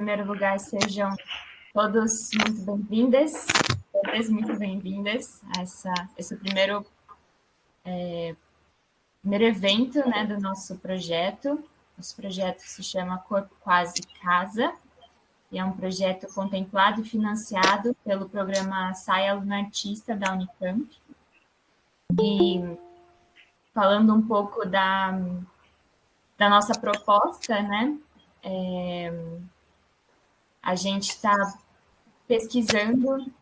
primeiro lugar, sejam todos muito bem-vindas, todas muito bem-vindas a esse primeiro evento, né, do nosso projeto. Nosso projeto se chama Corpo Quase Casa, e é um projeto contemplado e financiado pelo programa Saia Aluna Artista da Unicamp. E falando um pouco da nossa proposta, né, a gente está pesquisando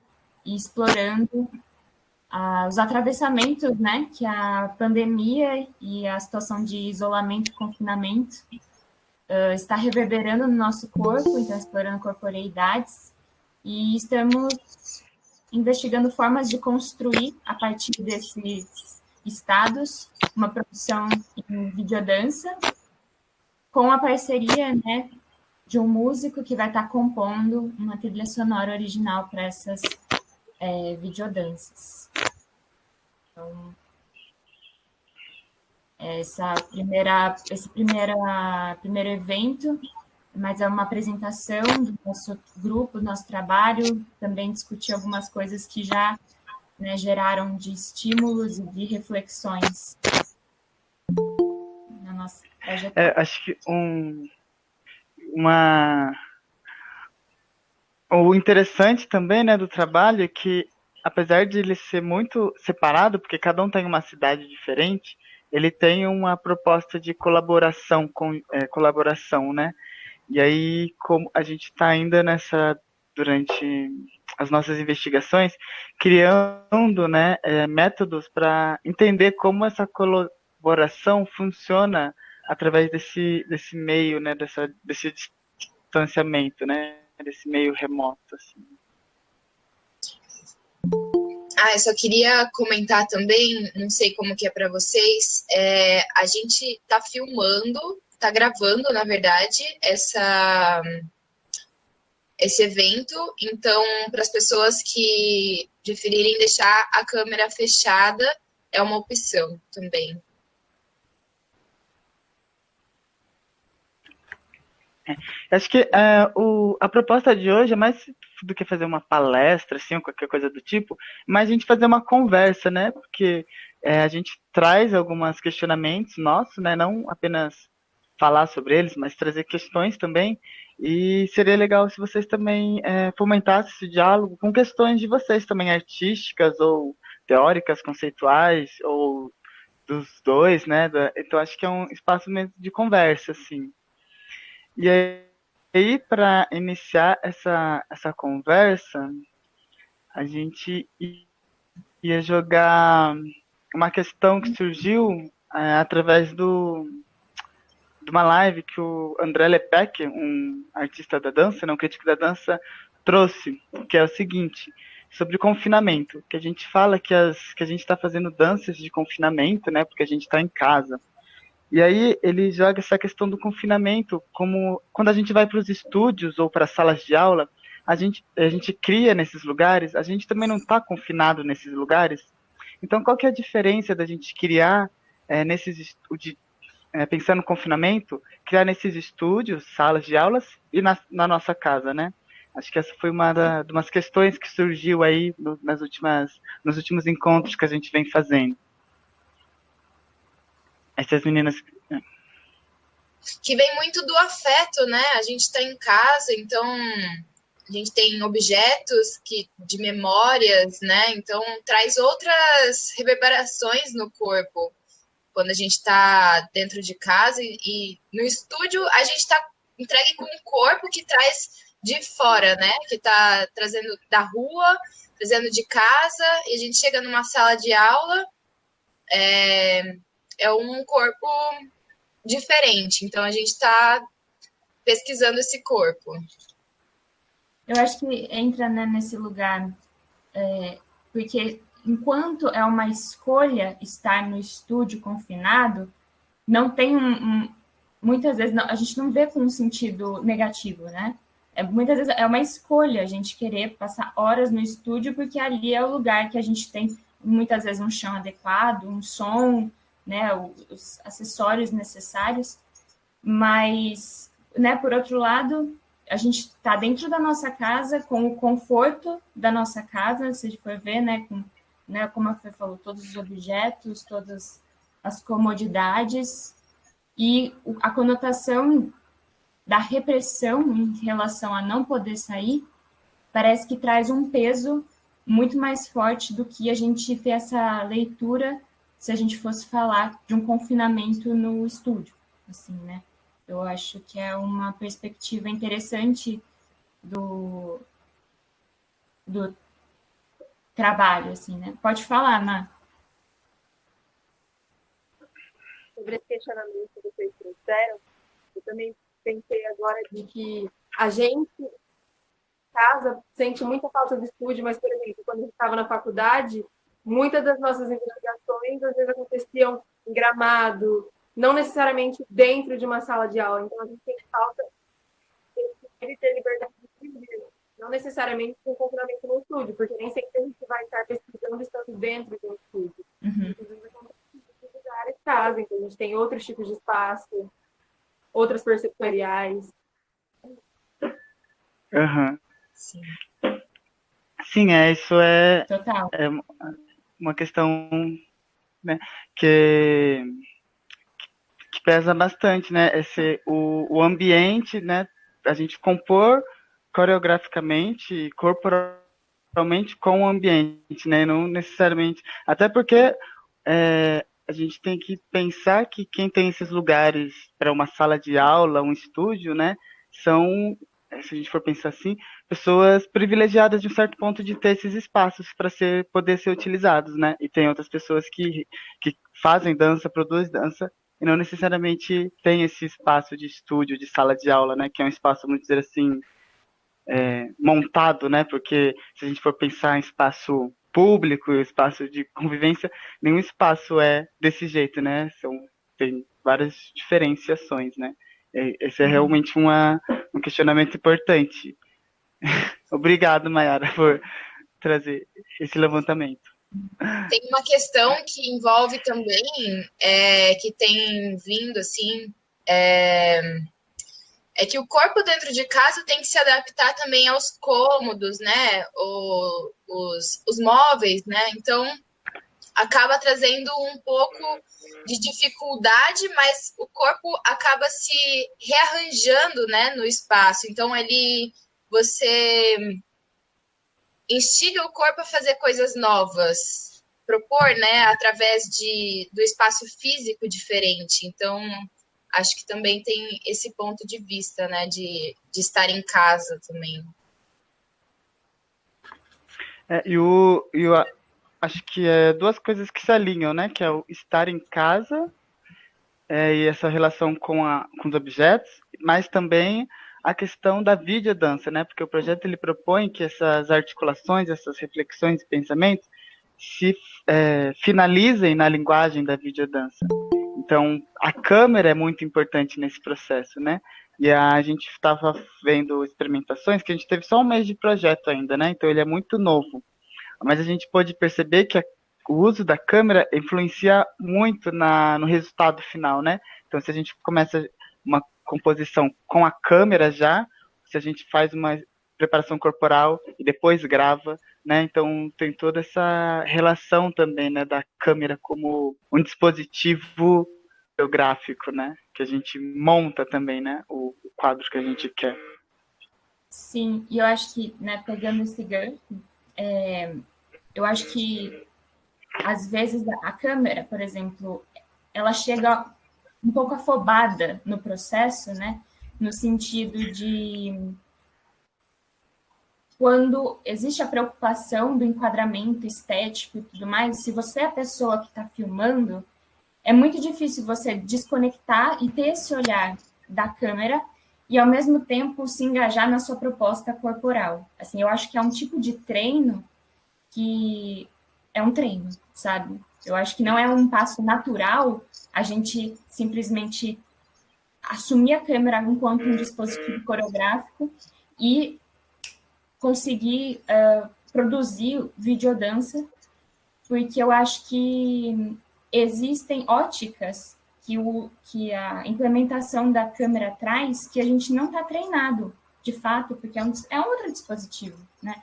e explorando os atravessamentos, né, que a pandemia e a situação de isolamento e confinamento está reverberando no nosso corpo, então explorando corporeidades, e estamos investigando formas de construir, a partir desses estados, uma produção em videodança, com a parceria, né, de um músico que vai estar compondo uma trilha sonora original para essas videodanças. Então, esse primeiro evento, mas é uma apresentação do nosso grupo, do nosso trabalho, também discutir algumas coisas que já, né, geraram de estímulos e de reflexões na nossa trajetória. Acho que o interessante também, né, do trabalho é que, apesar de ele ser muito separado, porque cada um tem uma cidade diferente, ele tem uma proposta de colaboração, né? E aí, como a gente está ainda durante as nossas investigações, criando, né, métodos para entender como essa colaboração funciona através desse meio, né, desse distanciamento, né, desse meio remoto, assim. Eu só queria comentar também, não sei como que é para vocês, a gente está filmando, está gravando, na verdade, esse evento, então, para as pessoas que preferirem deixar a câmera fechada, é uma opção também. Acho que a proposta de hoje é mais do que fazer uma palestra, assim, ou qualquer coisa do tipo, mas a gente fazer uma conversa, né? Porque a gente traz alguns questionamentos nossos, né? Não apenas falar sobre eles, mas trazer questões também. E seria legal se vocês também fomentassem esse diálogo com questões de vocês também, artísticas ou teóricas, conceituais, ou dos dois, né? Então acho que é um espaço mesmo de conversa, assim. E aí, para iniciar essa conversa, a gente ia jogar uma questão que surgiu através de uma live que o André Lepec, um artista da dança, um crítico da dança, trouxe, que é o seguinte, sobre confinamento, que a gente fala que a gente está fazendo danças de confinamento, né, porque a gente está em casa. E aí ele joga essa questão do confinamento, como quando a gente vai para os estúdios ou para as salas de aula, a gente cria nesses lugares, a gente também não está confinado nesses lugares. Então, qual que é a diferença da gente criar pensando no confinamento, criar nesses estúdios, salas de aulas e na nossa casa, né? Acho que essa foi de umas questões que surgiu aí nos últimos encontros que a gente vem fazendo. Essas meninas que vem muito do afeto, né? A gente está em casa, então a gente tem objetos de memórias, né? Então traz outras reverberações no corpo quando a gente está dentro de casa e no estúdio a gente está entregue com um corpo que traz de fora, né? Que está trazendo da rua, trazendo de casa, e a gente chega numa sala de aula, é um corpo diferente. Então a gente está pesquisando esse corpo. Eu acho que entra, né, nesse lugar, porque enquanto é uma escolha estar no estúdio confinado, não tem muitas vezes a gente não vê com um sentido negativo, né? Muitas vezes é uma escolha a gente querer passar horas no estúdio, porque ali é o lugar que a gente tem muitas vezes um chão adequado, um som, né, os acessórios necessários. Mas, né, por outro lado, a gente está dentro da nossa casa, com o conforto da nossa casa, se a gente for ver, né, como a Fê falou, todos os objetos, todas as comodidades, e a conotação da repressão em relação a não poder sair, parece que traz um peso muito mais forte do que a gente ter essa leitura se a gente fosse falar de um confinamento no estúdio, assim, né? Eu acho que é uma perspectiva interessante do trabalho, assim, né? Pode falar, Má. Sobre esse questionamento que vocês trouxeram, eu também pensei agora de que a gente, em casa, sente muita falta do estúdio, mas, por exemplo, quando a gente estava na faculdade, muitas das nossas investigações, às vezes, aconteciam em gramado, não necessariamente dentro de uma sala de aula. Então, a gente tem falta de ter liberdade de escrever, não necessariamente com confinamento no estúdio, porque nem sempre a gente vai estar pesquisando estando dentro de um estúdio. Muitas vezes acontece em lugares de casa, então a gente tem outros tipos de espaço, outras perceptoriais. Uhum. Sim. Sim, isso Total. é uma questão, né, que pesa bastante, né? O ambiente, né? A gente compor coreograficamente e corporalmente com o ambiente, né? Não necessariamente. Até porque a gente tem que pensar que quem tem esses lugares para uma sala de aula, um estúdio, né? São, se a gente for pensar assim, pessoas privilegiadas de um certo ponto de ter esses espaços para poder ser utilizados, né? E tem outras pessoas que fazem dança, produzem dança e não necessariamente tem esse espaço de estúdio, de sala de aula, né? Que é um espaço, vamos dizer assim, montado, né? Porque se a gente for pensar em espaço público, espaço de convivência, nenhum espaço é desse jeito, né? Tem várias diferenciações, né? Esse é realmente um questionamento importante. Obrigado, Mayara, por trazer esse levantamento. Tem uma questão que envolve também, que tem vindo assim, é que o corpo dentro de casa tem que se adaptar também aos cômodos, né? Os móveis, né? Então acaba trazendo um pouco de dificuldade, mas o corpo acaba se rearranjando, né, no espaço. Então você instiga o corpo a fazer coisas novas, propor, né, através do espaço físico diferente. Então, acho que também tem esse ponto de vista, né, de estar em casa também. Acho que é duas coisas que se alinham, né? Que é o estar em casa e essa relação com os objetos, mas também a questão da videodança, né? Porque o projeto ele propõe que essas articulações, essas reflexões e pensamentos se finalizem na linguagem da videodança. Então, a câmera é muito importante nesse processo, né? E a gente estava vendo experimentações que a gente teve só um mês de projeto ainda, né? Então, ele é muito novo. Mas a gente pode perceber que o uso da câmera influencia muito no resultado final, né? Então, se a gente começa uma composição com a câmera já, se a gente faz uma preparação corporal e depois grava, né? Então, tem toda essa relação também, né, da câmera como um dispositivo geográfico, né? Que a gente monta também, né? O quadro que a gente quer. Sim, e eu acho que, né, pegando esse gancho, eu acho que às vezes a câmera, por exemplo, ela chega um pouco afobada no processo, né? No sentido de quando existe a preocupação do enquadramento estético e tudo mais, se você é a pessoa que está filmando, é muito difícil você desconectar e ter esse olhar da câmera e, ao mesmo tempo, se engajar na sua proposta corporal. Assim, eu acho que é um tipo de treino que é um treino, sabe? Eu acho que não é um passo natural a gente simplesmente assumir a câmera enquanto um dispositivo coreográfico e conseguir produzir videodança, porque eu acho que existem óticas que a implementação da câmera traz que a gente não está treinado de fato, porque é um outro dispositivo, né?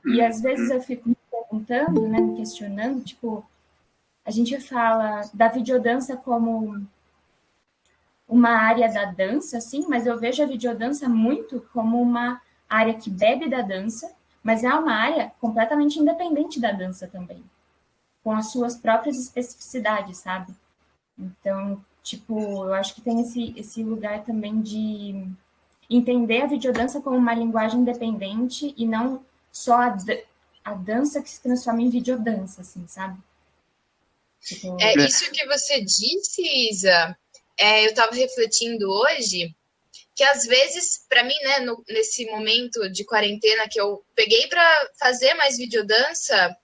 E às vezes eu fico me perguntando, né, me questionando, tipo, a gente fala da videodança como uma área da dança, assim, mas eu vejo a videodança muito como uma área que bebe da dança, mas é uma área completamente independente da dança também, com as suas próprias especificidades, sabe? Então, tipo, eu acho que tem esse lugar também de entender a videodança como uma linguagem independente e não só a dança que se transforma em videodança, assim, sabe? Tipo, Isso que você disse, Isa, eu estava refletindo hoje que às vezes, para mim, né, nesse momento de quarentena que eu peguei para fazer mais videodança,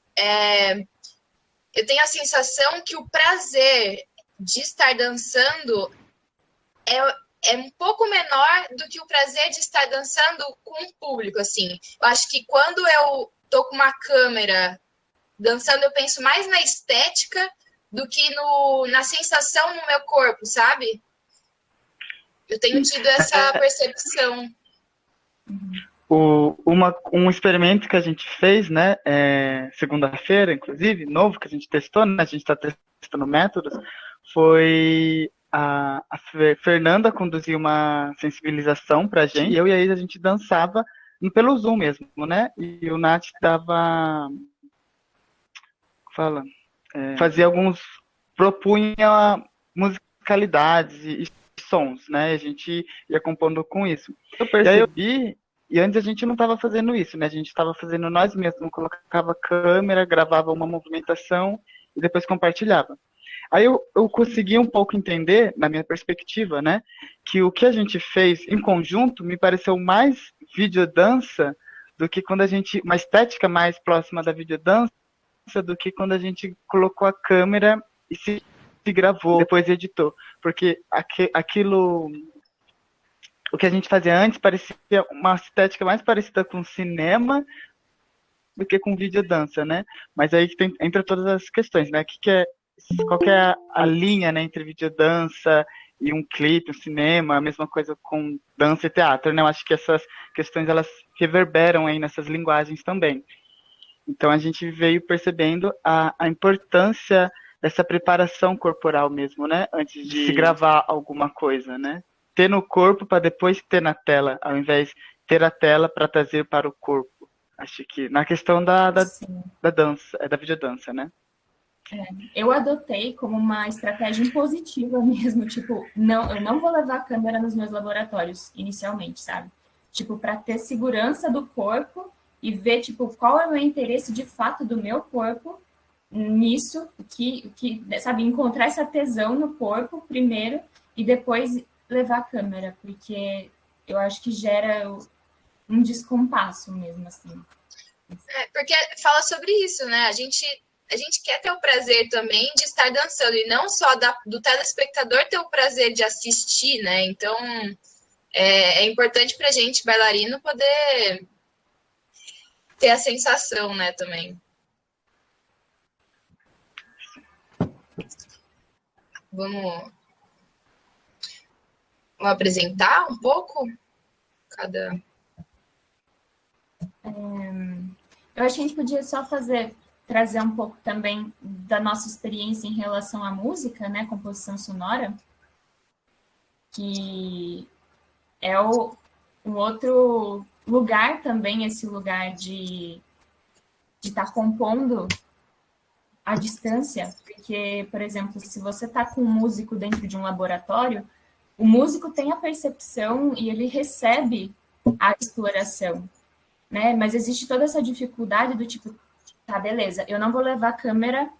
eu tenho a sensação que o prazer de estar dançando é um pouco menor do que o prazer de estar dançando com o público, assim. Eu acho que quando eu tô com uma câmera dançando, eu penso mais na estética do que na sensação no meu corpo, sabe? Eu tenho tido essa percepção. Um experimento que a gente fez, né, segunda-feira, inclusive, novo, que a gente testou, né, a gente está testando métodos, foi a Fernanda conduzir uma sensibilização pra gente, e eu e a Isa, a gente dançava pelo Zoom mesmo, né, e o Nath fazia propunha musicalidades e sons, né, a gente ia compondo com isso. Eu percebi, e antes a gente não estava fazendo isso, né, a gente estava fazendo nós mesmos, colocava câmera, gravava uma movimentação e depois compartilhava. Aí eu consegui um pouco entender, na minha perspectiva, né, que o que a gente fez em conjunto me pareceu mais videodança do que quando uma estética mais próxima da videodança do que quando a gente colocou a câmera e se gravou, depois editou. Porque aquilo, o que a gente fazia antes parecia uma estética mais parecida com cinema do que com videodança, né? Mas aí entra todas as questões, né? Qual que é a linha, né, entre videodança e um clipe, um cinema, a mesma coisa com dança e teatro, né? Eu acho que essas questões, elas reverberam aí nessas linguagens também. Então a gente veio percebendo a importância dessa preparação corporal mesmo, né? Antes de se gravar alguma coisa, né? Ter no corpo para depois ter na tela, ao invés de ter a tela para trazer para o corpo. Acho que na questão da dança, da videodança, né? eu adotei como uma estratégia impositiva mesmo, tipo, não, eu não vou levar a câmera nos meus laboratórios inicialmente, sabe? Tipo, para ter segurança do corpo e ver, tipo, qual é o meu interesse de fato do meu corpo nisso, sabe, encontrar essa tesão no corpo primeiro e depois levar a câmera, porque eu acho que gera um descompasso mesmo, assim. Porque fala sobre isso, né? A gente quer ter o prazer também de estar dançando, e não só do telespectador ter o prazer de assistir, né? Então, é importante pra gente, bailarino, poder ter a sensação, né, também. Vamos apresentar um pouco cada... Eu acho que a gente podia só trazer um pouco também da nossa experiência em relação à música, né, composição sonora, que é um outro lugar também, esse lugar de estar compondo à distância, porque, por exemplo, se você está com um músico dentro de um laboratório, o músico tem a percepção e ele recebe a exploração, né? Mas existe toda essa dificuldade do tipo, tá, beleza, eu não vou levar a câmera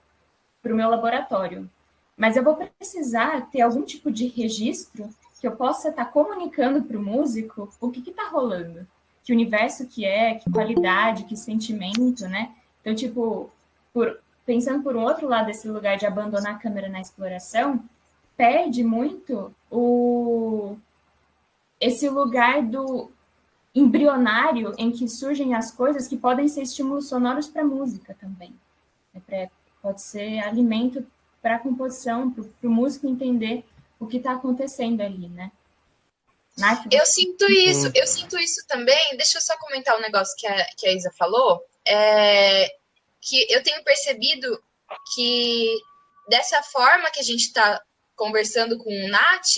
para o meu laboratório, mas eu vou precisar ter algum tipo de registro que eu possa estar comunicando para o músico o que está rolando, que universo que qualidade, que sentimento, né? Então, tipo, pensando por um outro lado, esse lugar de abandonar a câmera na exploração, perde muito esse lugar do embrionário em que surgem as coisas que podem ser estímulos sonoros para a música também. Pode ser alimento para a composição, para o músico entender o que está acontecendo ali, né? Nath, Eu sinto isso também. Deixa eu só comentar um negócio que a Isa falou. Que eu tenho percebido que dessa forma que a gente está conversando com o Nath,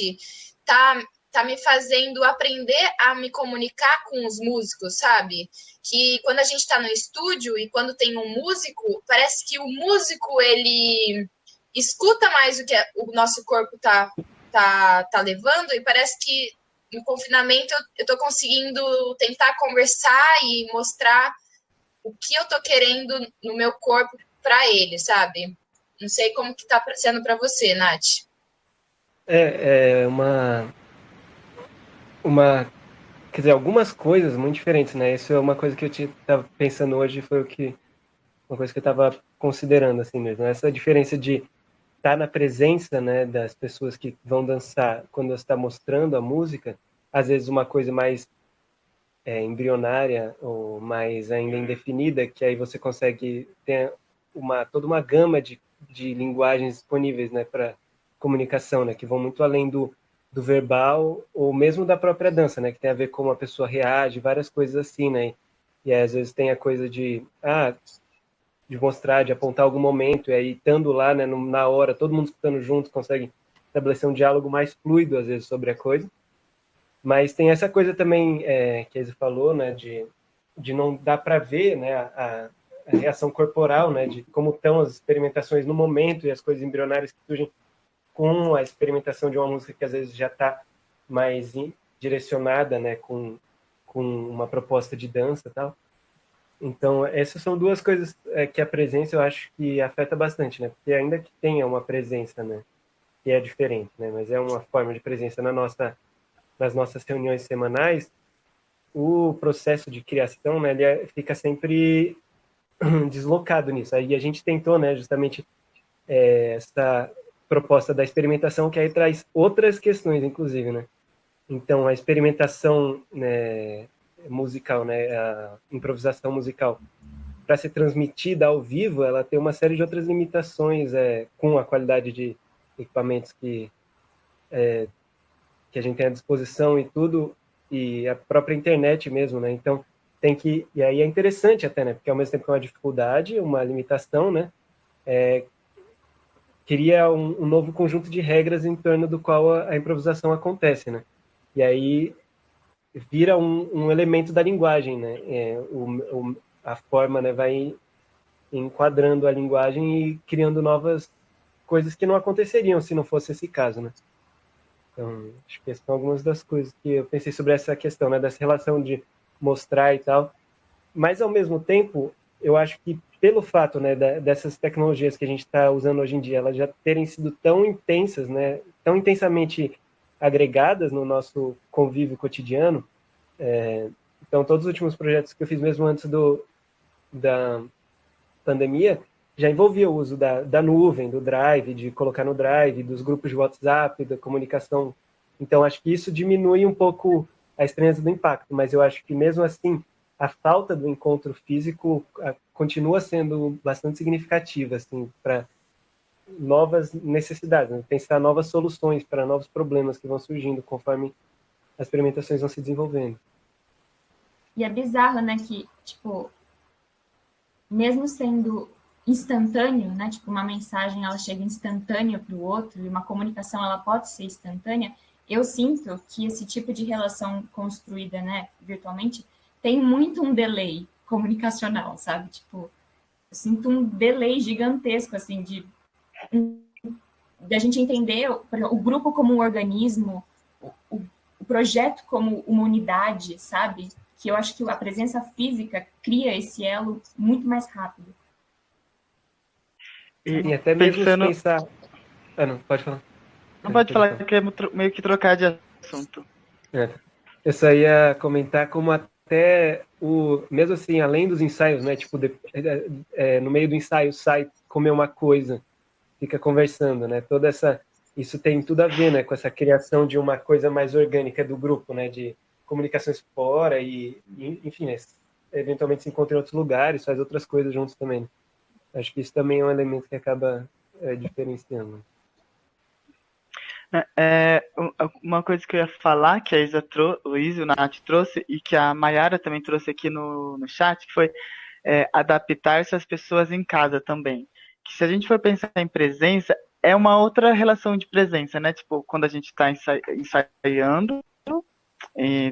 tá me fazendo aprender a me comunicar com os músicos, sabe? Que quando a gente está no estúdio e quando tem um músico, parece que o músico, ele escuta mais o que o nosso corpo tá levando, e parece que no confinamento eu tô conseguindo tentar conversar e mostrar o que eu tô querendo no meu corpo para ele, sabe? Não sei como que tá sendo para você, Nath. É uma, quer dizer, algumas coisas muito diferentes, né? Isso é uma coisa que eu estava pensando hoje, uma coisa que eu estava considerando, assim mesmo. Essa diferença de estar na presença, né, das pessoas que vão dançar quando você está mostrando a música, às vezes uma coisa mais embrionária ou mais ainda indefinida, que aí você consegue ter toda uma gama de linguagens disponíveis, né, para comunicação, né, que vão muito além do verbal ou mesmo da própria dança, né, que tem a ver com como a pessoa reage, várias coisas assim, né, e aí, às vezes tem a coisa de mostrar, de apontar algum momento, e aí estando lá, né, na hora, todo mundo escutando junto, consegue estabelecer um diálogo mais fluido, às vezes, sobre a coisa. Mas tem essa coisa também que a Isa falou, né, de não dar para ver, né, a reação corporal, né, de como estão as experimentações no momento e as coisas embrionárias que surgem com a experimentação de uma música que às vezes já está mais direcionada, né, com uma proposta de dança e tal. Então, essas são duas coisas que a presença eu acho que afeta bastante, né, porque ainda que tenha uma presença, né, que é diferente, né, mas é uma forma de presença nas nossas reuniões semanais, o processo de criação, né, ele fica sempre deslocado nisso. Aí a gente tentou, né, justamente essa proposta da experimentação, que aí traz outras questões, inclusive, né. Então, a experimentação, né, musical, né, a improvisação musical, para ser transmitida ao vivo, ela tem uma série de outras limitações com a qualidade de equipamentos que a gente tem à disposição e tudo, e a própria internet mesmo, né? Então, e aí é interessante até, né? Porque ao mesmo tempo que é uma dificuldade, uma limitação, né? Cria um novo conjunto de regras em torno do qual a improvisação acontece, né? E aí vira um elemento da linguagem, né? A forma, né, vai enquadrando a linguagem e criando novas coisas que não aconteceriam se não fosse esse caso, né? Então, acho que essas são algumas das coisas que eu pensei sobre essa questão, né, dessa relação de mostrar e tal. Mas, ao mesmo tempo, eu acho que pelo fato, né, dessas tecnologias que a gente está usando hoje em dia, elas já terem sido tão intensas, né, tão intensamente agregadas no nosso convívio cotidiano, então todos os últimos projetos que eu fiz mesmo antes da pandemia já envolvia o uso da nuvem, do Drive, de colocar no Drive, dos grupos de WhatsApp, da comunicação. Então, acho que isso diminui um pouco a estranheza do impacto, mas eu acho que mesmo assim, a falta do encontro físico continua sendo bastante significativa, assim, para novas necessidades, né? Pensar novas soluções para novos problemas que vão surgindo conforme as experimentações vão se desenvolvendo. E é bizarro, né, que, tipo, mesmo sendo instantâneo, né, tipo, uma mensagem, ela chega instantânea para o outro, e uma comunicação, ela pode ser instantânea, eu sinto que esse tipo de relação construída, né, virtualmente, tem muito um delay comunicacional, sabe? Tipo, eu sinto um delay gigantesco, assim, de a gente entender o grupo como um organismo, o projeto como uma unidade, sabe? Que eu acho que a presença física cria esse elo muito mais rápido. E até mesmo se pensar... não, pode falar. Não pode falar, que é meio que trocar de assunto. Eu só ia comentar como até mesmo assim, além dos ensaios, né? Tipo, no meio do ensaio sai comer uma coisa, fica conversando, né? Isso tem tudo a ver, né? Com essa criação de uma coisa mais orgânica do grupo, né? De comunicações fora enfim, né? Eventualmente se encontra em outros lugares, faz outras coisas juntos também. Né? Acho que isso também é um elemento que acaba diferenciando. Uma coisa que eu ia falar, que a o Isa e o Nath trouxe, e que a Mayara também trouxe aqui no chat, que foi adaptar-se às pessoas em casa também. Que se a gente for pensar em presença, é uma outra relação de presença, né? Tipo, quando a gente está ensaiando,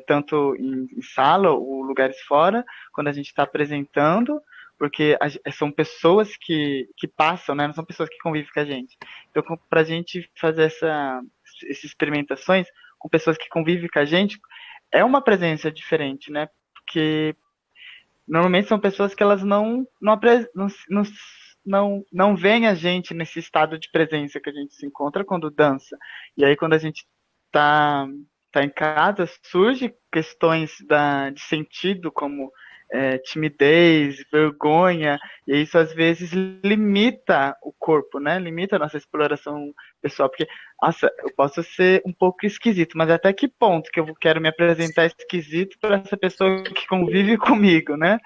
tanto em sala ou lugares fora, quando a gente está apresentando, porque são pessoas que passam, né? Não são pessoas que convivem com a gente. Então, para a gente fazer essas experimentações com pessoas que convivem com a gente, é uma presença diferente, né? Porque normalmente são pessoas que elas não veem a gente nesse estado de presença que a gente se encontra quando dança. E aí, quando a gente tá em casa, surge questões de sentido, como timidez, vergonha, e isso às vezes limita o corpo, né? Limita a nossa exploração pessoal, porque, nossa, eu posso ser um pouco esquisito, mas até que ponto que eu quero me apresentar esquisito para essa pessoa que convive comigo, né?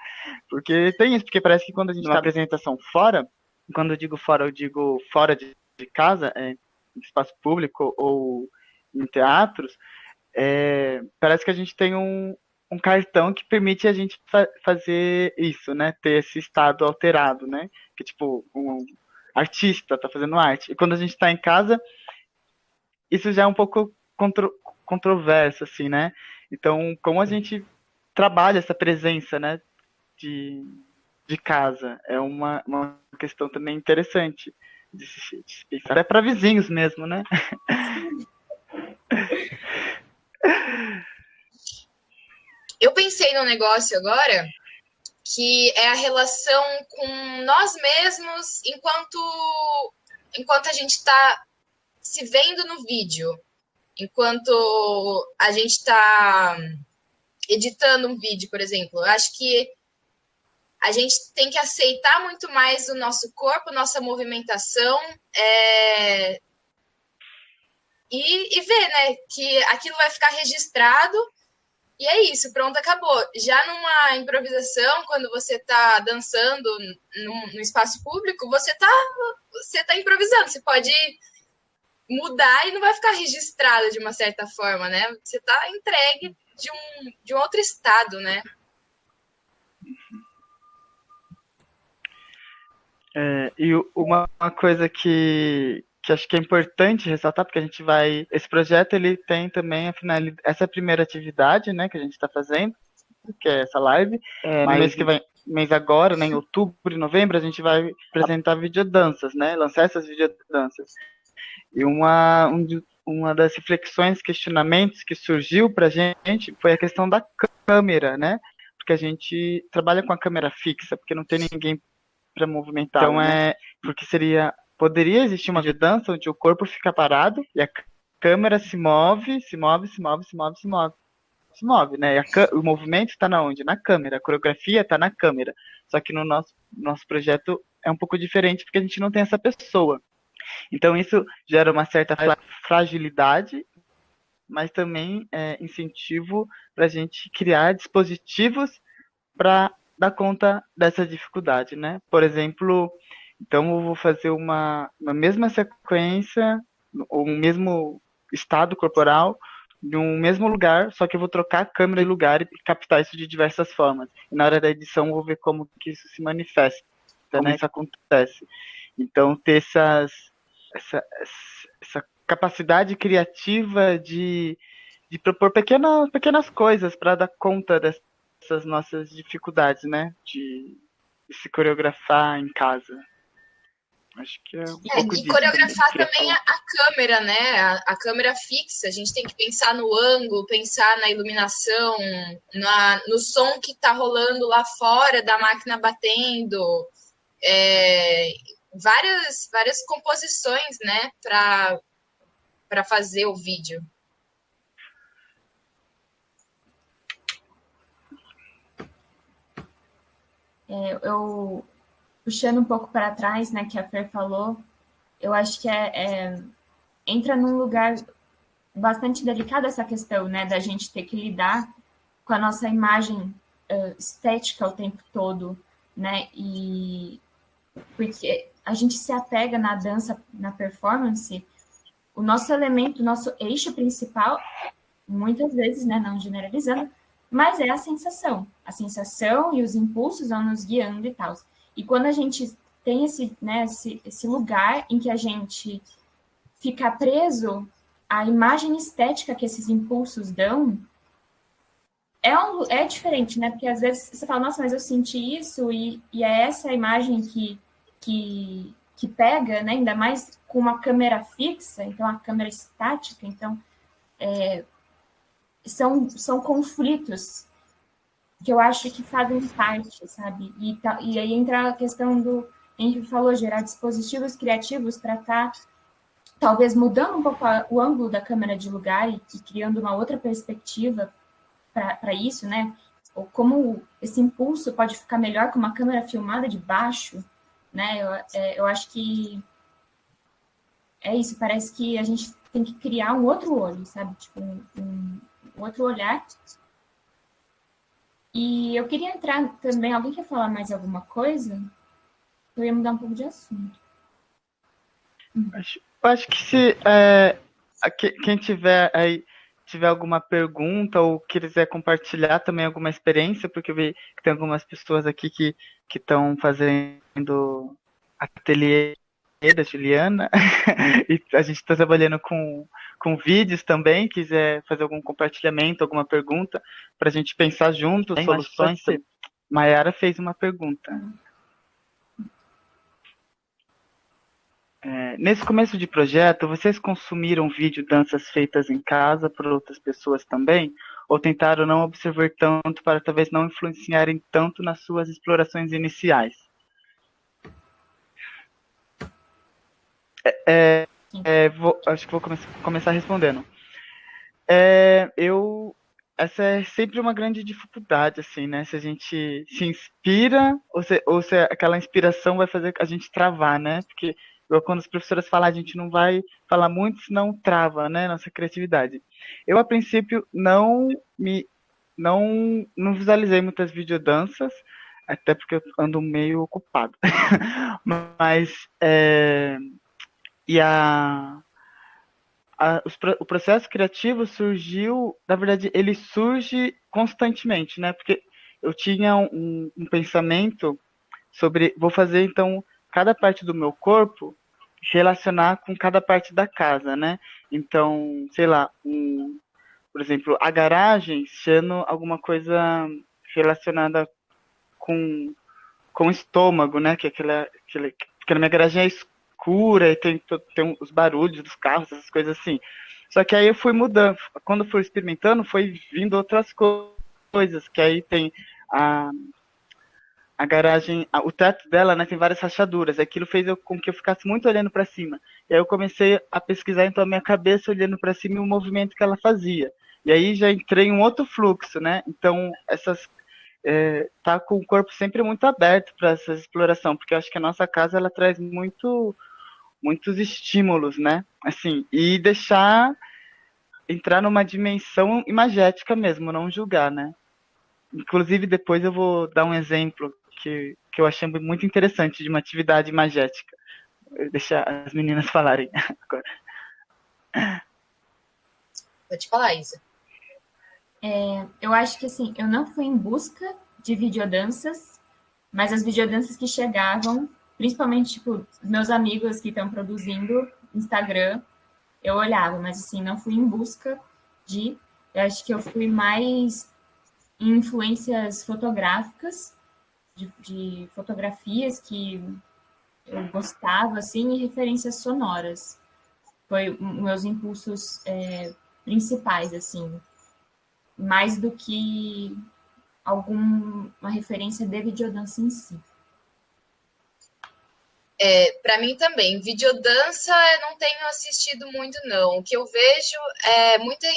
Porque tem isso, porque parece que quando a gente está apresentação fora, quando eu digo fora, eu digo fora de casa, em espaço público ou em teatros, parece que a gente tem um cartão que permite a gente fazer isso, né? Ter esse estado alterado, né? Que tipo, um artista tá fazendo arte. E quando a gente está em casa, isso já é um pouco controverso, assim, né? Então, como a gente trabalha essa presença, né? De casa. É uma questão também interessante de se pensar. É para vizinhos mesmo, né? Eu pensei num negócio agora que é a relação com nós mesmos enquanto a gente está se vendo no vídeo, enquanto a gente está editando um vídeo, por exemplo. Eu acho que a gente tem que aceitar muito mais o nosso corpo, nossa movimentação, e ver, né, que aquilo vai ficar registrado. E é isso, pronto, acabou. Já numa improvisação, quando você está dançando no espaço público, você tá improvisando. Você pode mudar e não vai ficar registrado de uma certa forma, né? Você está entregue de um outro estado, né? E uma coisa que acho que é importante ressaltar, porque a gente vai. Esse projeto ele tem também essa primeira atividade, né, que a gente está fazendo, que é essa live. No mês que vem, mês agora, né, em outubro e novembro, a gente vai apresentar videodanças, né? Lançar essas videodanças. E uma das reflexões, questionamentos que surgiu pra gente foi a questão da câmera, né? Porque a gente trabalha com a câmera fixa, porque não tem ninguém para movimentar. Então porque poderia existir uma dança onde o corpo fica parado e a câmera se move, né? O movimento está na onde? Na câmera. A coreografia está na câmera. Só que no nosso projeto é um pouco diferente porque a gente não tem essa pessoa. Então isso gera uma certa fragilidade, mas também incentivo para a gente criar dispositivos para dar conta dessa dificuldade, né? Por exemplo, então eu vou fazer uma mesma sequência, ou um mesmo estado corporal, de um mesmo lugar, só que eu vou trocar a câmera de lugar e captar isso de diversas formas. E na hora da edição eu vou ver como que isso se manifesta, como isso acontece. Então ter essa capacidade criativa de propor pequenas coisas para dar conta dessas nossas dificuldades, né? De se coreografar em casa. Acho que é um pouco E disso coreografar também a câmera, né? A câmera fixa. A gente tem que pensar no ângulo, pensar na iluminação, no som que está rolando lá fora da máquina batendo. Várias composições, né? Para fazer o vídeo. Eu puxando um pouco para trás, né, que a Fer falou, eu acho que entra num lugar bastante delicado essa questão, né, da gente ter que lidar com a nossa imagem estética o tempo todo, né, e porque a gente se apega na dança, na performance, o nosso elemento, o nosso eixo principal, muitas vezes, né, não generalizando, mas é a sensação. A sensação e os impulsos vão nos guiando e tal. E quando a gente tem esse, né, esse lugar em que a gente fica preso à imagem estética que esses impulsos dão, é diferente, né? Porque às vezes você fala, nossa, mas eu senti isso e é essa a imagem que pega, né? Ainda mais com uma câmera fixa, então a câmera estática, então são conflitos que eu acho que fazem parte, sabe? E aí entra a questão do, a gente falou, gerar dispositivos criativos para estar talvez mudando um pouco o ângulo da câmera de lugar e criando uma outra perspectiva para isso, né? Ou como esse impulso pode ficar melhor com uma câmera filmada de baixo, né? Eu acho que é isso, parece que a gente tem que criar um outro olho, sabe? Tipo, um outro olhar. E eu queria entrar também, alguém quer falar mais alguma coisa? Eu ia mudar um pouco de assunto. Eu acho que se quem tiver aí tiver alguma pergunta ou quiser compartilhar também alguma experiência, porque eu vi que tem algumas pessoas aqui que estão fazendo ateliê da Juliana e a gente está trabalhando com vídeos também, quiser fazer algum compartilhamento, alguma pergunta para a gente pensar juntos soluções. Maiara fez uma pergunta. Nesse começo de projeto, vocês consumiram vídeo danças feitas em casa por outras pessoas também? Ou tentaram não observar tanto para talvez não influenciarem tanto nas suas explorações iniciais? Acho que vou começar respondendo. Essa é sempre uma grande dificuldade, assim, né? Se a gente se inspira ou se aquela inspiração vai fazer a gente travar, né? Porque quando as professoras falam, a gente não vai falar muito, senão trava, né? Nossa criatividade. Eu, a princípio, não visualizei muitas videodanças, até porque eu ando meio ocupado. Mas, o processo criativo surgiu, na verdade, ele surge constantemente, né? Porque eu tinha um pensamento sobre, vou fazer então cada parte do meu corpo relacionar com cada parte da casa, né? Então, sei lá, por exemplo, a garagem sendo alguma coisa relacionada com o estômago, né? Porque na minha garagem é escura e tem os barulhos dos carros, essas coisas assim. Só que aí eu fui mudando. Quando fui experimentando, foi vindo outras coisas, que aí tem a garagem, o teto dela, né, tem várias rachaduras. Aquilo fez com que eu ficasse muito olhando para cima. E aí eu comecei a pesquisar então a minha cabeça olhando para cima e o movimento que ela fazia. E aí já entrei em um outro fluxo, né? Então tá com o corpo sempre muito aberto para essa exploração, porque eu acho que a nossa casa ela traz muitos estímulos, né? Assim, e deixar entrar numa dimensão imagética mesmo, não julgar, né? Inclusive depois eu vou dar um exemplo que eu achei muito interessante de uma atividade imagética. Eu deixar as meninas falarem agora. Pode falar, Isa. Eu acho que assim, eu não fui em busca de videodanças, mas as videodanças que chegavam, principalmente, tipo, meus amigos que estão produzindo Instagram, eu olhava, mas assim, não fui em busca de. Eu acho que eu fui mais em influências fotográficas, de fotografias que eu gostava, assim, e referências sonoras. Foi meus impulsos principais, assim, mais do que alguma referência de videodança em si. Para mim também, videodança eu não tenho assistido muito, não. O que eu vejo é muita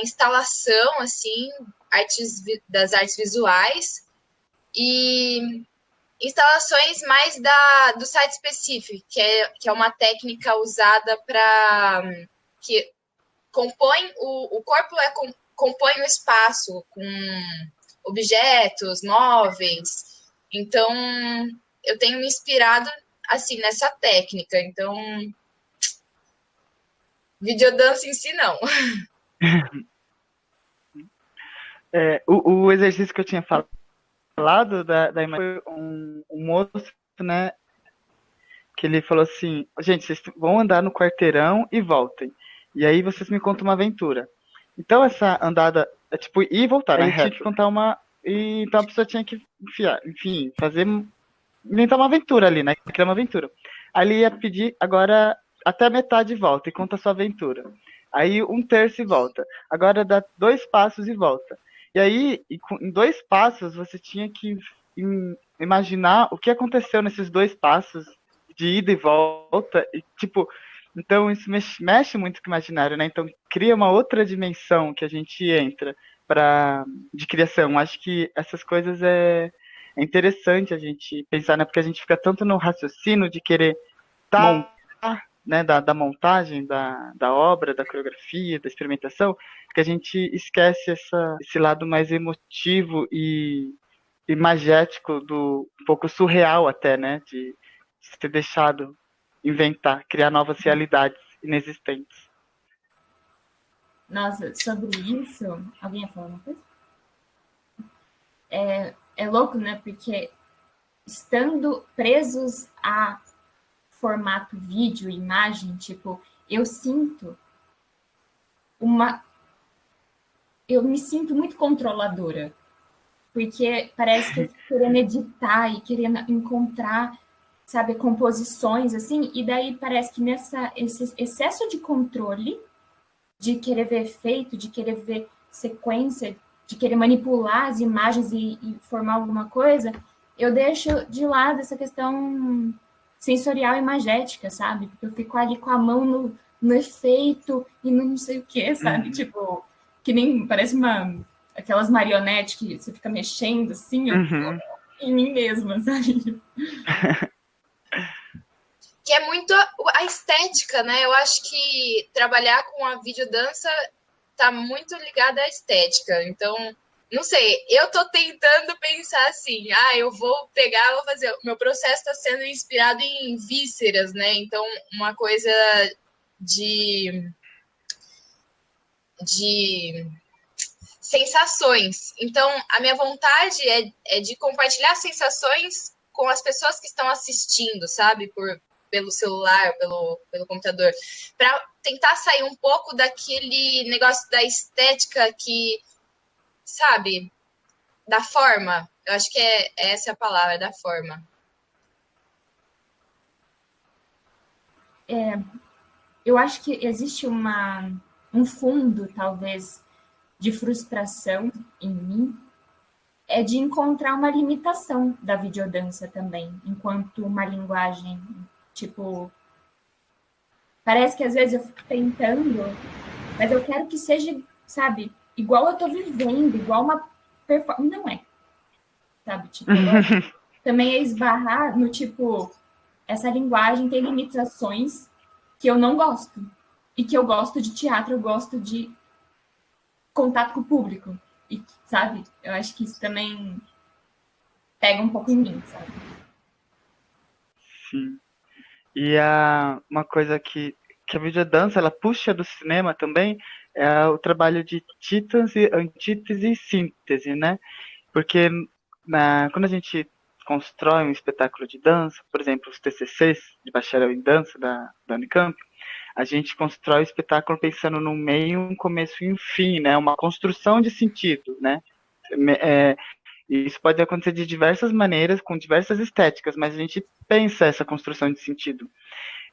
instalação, assim, das artes visuais e instalações mais do site específico, que é uma técnica usada para que compõe o corpo compõe o espaço com objetos, móveis. Então, eu tenho me inspirado assim nessa técnica. Então, Videodança em si, não. O exercício que eu tinha falado da imagem foi um moço, né, que ele falou assim, gente, vocês vão andar no quarteirão e voltem. E aí vocês me contam uma aventura. Então essa andada é tipo ir e voltar, né? A gente tinha que contar uma. Então a pessoa tinha que enfim, fazer. Inventar uma aventura ali, né? Criar uma aventura. Aí ele ia pedir agora até a metade volta e conta a sua aventura. Aí um terço e volta. Agora dá 2 passos e volta. E aí, em 2 passos, você tinha que imaginar o que aconteceu nesses 2 passos de ida e volta. E, tipo, então isso mexe muito com o imaginário, né? Então cria uma outra dimensão que a gente entra de criação. Acho que essas coisas é interessante a gente pensar, né? Porque a gente fica tanto no raciocínio de querer montar, né? Da montagem da obra, da coreografia, da experimentação, que a gente esquece esse lado mais emotivo e magético um pouco surreal até, né? De ser deixado inventar, criar novas realidades inexistentes. Nossa, sobre isso, alguém ia falar uma coisa? É louco, né? Porque estando presos a formato vídeo, imagem, tipo, eu sinto eu me sinto muito controladora, porque parece que eu fico querendo editar e querendo encontrar, sabe, composições assim, e daí parece que esse excesso de controle, de querer ver efeito, de querer ver sequência, de querer manipular as imagens e formar alguma coisa, eu deixo de lado essa questão sensorial e imagética, sabe? Porque eu fico ali com a mão no efeito e no não sei o que, sabe? Tipo, que nem parece aquelas marionetes que você fica mexendo assim, eu fico em mim mesma, sabe? Que é muito a estética, né? Eu acho que trabalhar com a videodança tá muito ligada à estética. Então, não sei, eu tô tentando pensar assim, eu vou pegar, vou fazer. O meu processo está sendo inspirado em vísceras, né? Então, uma coisa de sensações. Então, a minha vontade é de compartilhar sensações com as pessoas que estão assistindo, sabe? Pelo celular, pelo computador, para tentar sair um pouco daquele negócio da estética que, sabe, da forma. Eu acho que essa é a palavra, da forma. Eu acho que existe um fundo, talvez, de frustração em mim, é de encontrar uma limitação da videodança também, enquanto uma linguagem, tipo, parece que às vezes eu fico tentando, mas eu quero que seja, sabe, igual eu tô vivendo, igual uma performance. Não é, sabe? Tipo, também é esbarrar no tipo, essa linguagem tem limitações que eu não gosto. E que eu gosto de teatro, eu gosto de contato com o público. E, sabe, eu acho que isso também pega um pouco em mim, sabe? Sim. E uma coisa que a videodança ela puxa do cinema também é o trabalho de títase, antítese e síntese, né? Porque quando a gente constrói um espetáculo de dança, por exemplo, os TCCs de bacharel em dança da Unicamp, a gente constrói o espetáculo pensando no meio, um começo e um fim, né? Uma construção de sentido, né? Isso pode acontecer de diversas maneiras, com diversas estéticas, mas a gente pensa essa construção de sentido.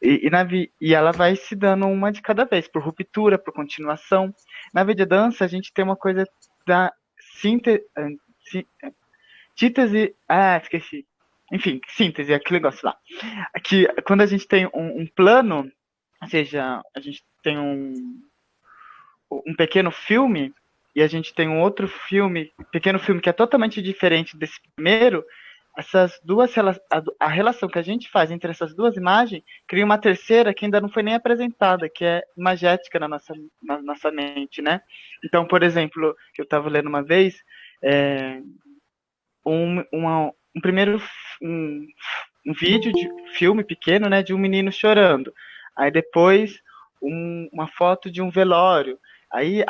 E ela vai se dando uma de cada vez, por ruptura, por continuação. Na videodança, a gente tem uma coisa da síntese. Síntese. Esqueci. Enfim, síntese, aquele negócio lá. Aqui, quando a gente tem um plano, ou seja, a gente tem um pequeno filme, e a gente tem um outro filme, pequeno filme que é totalmente diferente desse primeiro, essas duas a relação que a gente faz entre essas duas imagens cria uma terceira que ainda não foi nem apresentada, que é imagética na nossa mente, né? Então, por exemplo, eu estava lendo uma vez um primeiro um vídeo de filme pequeno, né, de um menino chorando. Aí depois uma foto de um velório. Aí,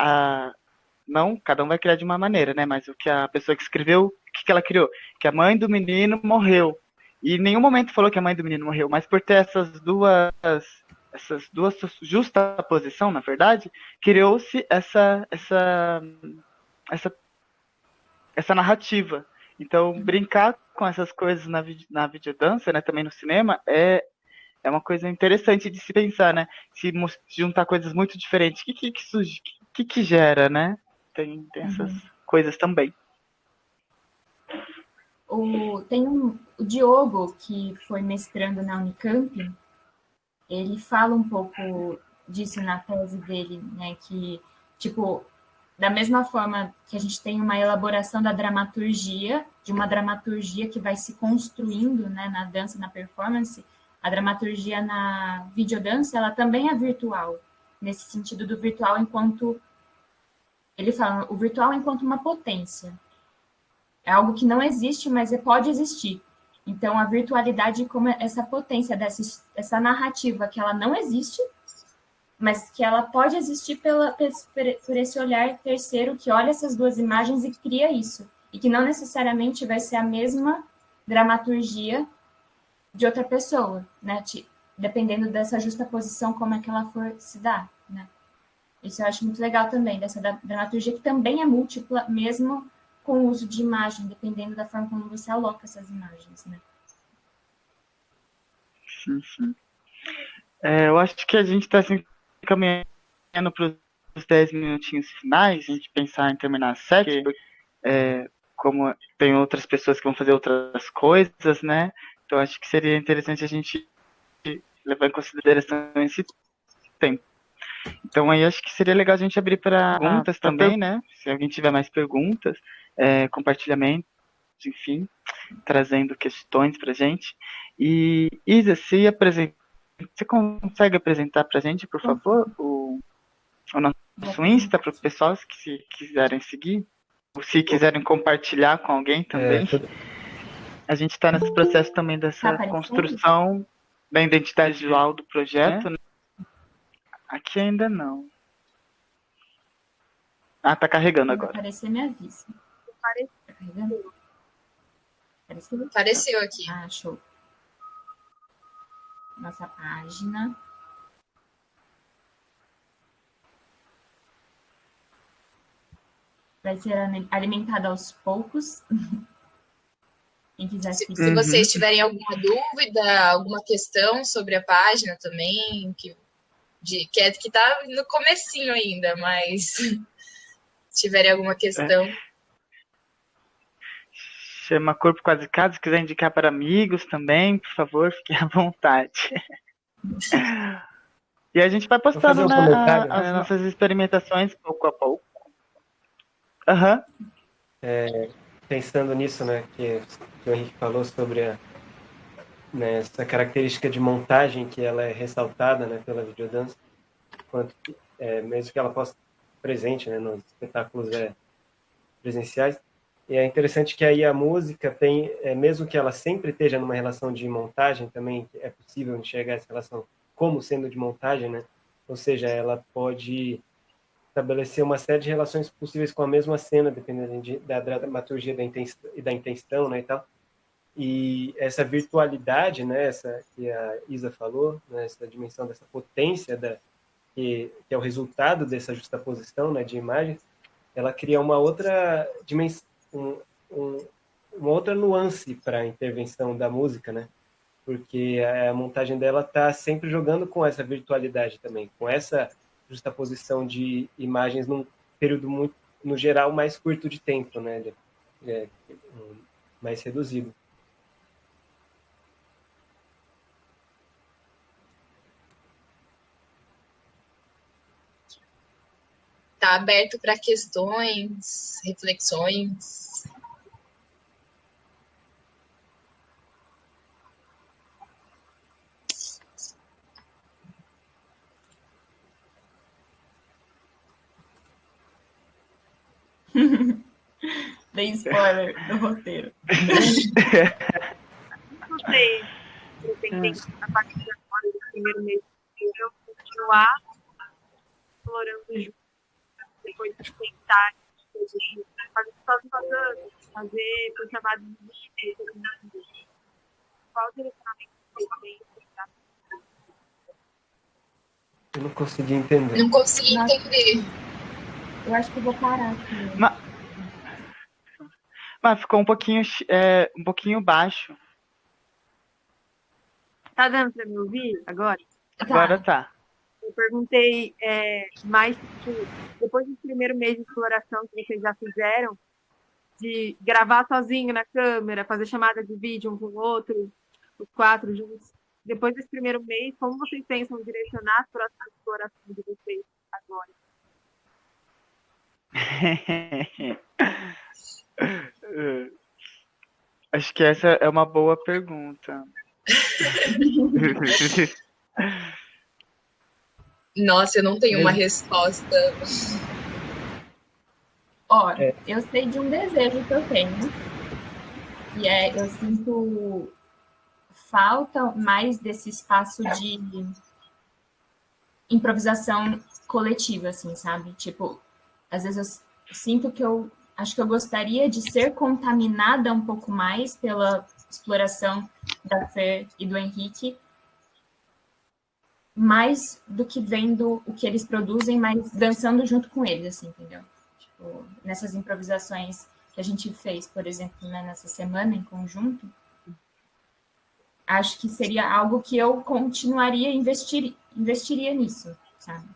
não, cada um vai criar de uma maneira, né? Mas o que a pessoa que escreveu, o que ela criou? Que a mãe do menino morreu. E em nenhum momento falou que a mãe do menino morreu, mas por ter essas duas justaposição, na verdade, criou-se essa narrativa. Então, brincar com essas coisas na videodança, né, também no cinema, é uma coisa interessante de se pensar, né? Se juntar coisas muito diferentes, o que gera, né? Tem essas coisas também. Tem o Diogo, que foi mestrando na Unicamp, ele fala um pouco disso na tese dele, né? Que, tipo, da mesma forma que a gente tem uma elaboração da dramaturgia, de uma dramaturgia que vai se construindo, né, na dança, na performance, a dramaturgia na videodança, ela também é virtual, nesse sentido do virtual enquanto... Ele fala, o virtual enquanto uma potência. É algo que não existe, mas pode existir. Então, a virtualidade como essa potência, essa narrativa que ela não existe, mas que ela pode existir por esse olhar terceiro que olha essas duas imagens e cria isso. E que não necessariamente vai ser a mesma dramaturgia de outra pessoa, né? Dependendo dessa justaposição, como é que ela for se dar, né? Isso eu acho muito legal também, dessa dramaturgia que também é múltipla, mesmo com o uso de imagem, dependendo da forma como você aloca essas imagens, né? Sim. Eu acho que a gente está assim, caminhando para os 10 minutinhos finais, a gente pensar em terminar a série, como tem outras pessoas que vão fazer outras coisas, né? Então acho que seria interessante a gente levar em consideração esse tempo. Então aí acho que seria legal a gente abrir para perguntas também, né? Se alguém tiver mais perguntas, compartilhamento, enfim, trazendo questões para a gente. E Isa, você consegue apresentar para a gente, por favor, o nosso Insta para o pessoal que se quiserem seguir? Ou se quiserem compartilhar com alguém também. A gente está nesse processo também dessa construção da identidade visual do projeto, né? Aqui ainda não. Tá carregando agora. Aparecer, me avisa. Tá carregando? Apareceu aqui. Show. Nossa página. Vai ser alimentada aos poucos. Quem quiser seguir. Se vocês tiverem alguma dúvida, alguma questão sobre a página também, que tá no comecinho ainda, mas se tiverem alguma questão. Chama Corpo Quase Casa, se quiser indicar para amigos também, por favor, fiquem à vontade. E a gente vai postando as nossas experimentações pouco a pouco. Pensando nisso, né, que o Henrique falou sobre essa característica de montagem que ela é ressaltada, né, pela videodança, mesmo que ela possa estar presente, né, nos espetáculos presenciais. E é interessante que aí a música tem, mesmo que ela sempre esteja numa relação de montagem, também é possível enxergar essa relação como sendo de montagem, né? Ou seja, ela pode estabelecer uma série de relações possíveis com a mesma cena, dependendo da dramaturgia da intenção, né, e tal. E essa virtualidade, né, essa que a Isa falou, né, essa dimensão dessa potência que é o resultado dessa justaposição, né, de imagens, ela cria uma outra dimensão, uma outra nuance para a intervenção da música, né? Porque a montagem dela está sempre jogando com essa virtualidade também, com essa justaposição de imagens num período muito, no geral, mais curto de tempo, né? Mais reduzido. Está aberto para questões, reflexões. Dei spoiler do roteiro. Não sei. Eu tentei, a partir de agora, do primeiro mês, eu continuar fazer por chamada de vídeo, todo mundo. Qual o direcionamento que você tem? Eu não consegui entender. Não consegui Nossa. entender. Eu acho que eu vou parar aqui. Mas ficou um pouquinho baixo. Tá dando para me ouvir agora? Agora tá. Eu perguntei mais, tipo, depois do primeiro mês de exploração que vocês já fizeram, de gravar sozinho na câmera, fazer chamada de vídeo um com o outro, os 4 juntos. Depois desse primeiro mês, como vocês pensam direcionar as próximas explorações de vocês agora? Acho que essa é uma boa pergunta. Nossa, eu não tenho uma resposta. Ó, eu sei de um desejo que eu tenho, que eu sinto falta mais desse espaço de improvisação coletiva, assim, sabe? Tipo, às vezes eu sinto que acho que eu gostaria de ser contaminada um pouco mais pela exploração da Fer e do Henrique, mais do que vendo o que eles produzem, mas dançando junto com eles, assim, entendeu? Tipo, nessas improvisações que a gente fez, por exemplo, né, nessa semana em conjunto, acho que seria algo que eu continuaria investiria nisso, sabe?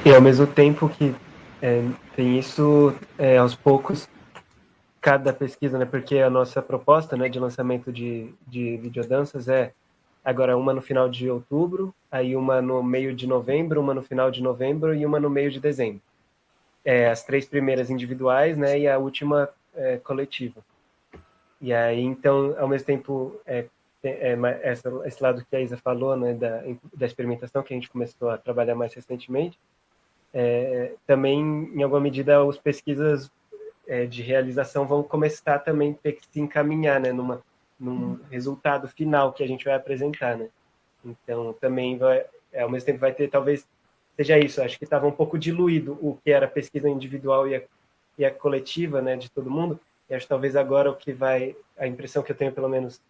E ao mesmo tempo que tem isso, aos poucos, cada pesquisa, né? Porque a nossa proposta, né, de lançamento de videodanças agora uma no final de outubro, aí uma no meio de novembro, uma no final de novembro e uma no meio de dezembro. As 3 primeiras individuais, né, e a última coletiva. E aí, então, ao mesmo tempo, esse lado que a Isa falou, né, da experimentação, que a gente começou a trabalhar mais recentemente, também, em alguma medida, as pesquisas de realização vão começar também a ter que se encaminhar, né, num resultado final que a gente vai apresentar, né? Então, também ao mesmo tempo vai ter, talvez, seja isso, acho que estava um pouco diluído o que era a pesquisa individual e a coletiva, né, de todo mundo, e acho que talvez agora a impressão que eu tenho, pelo menos,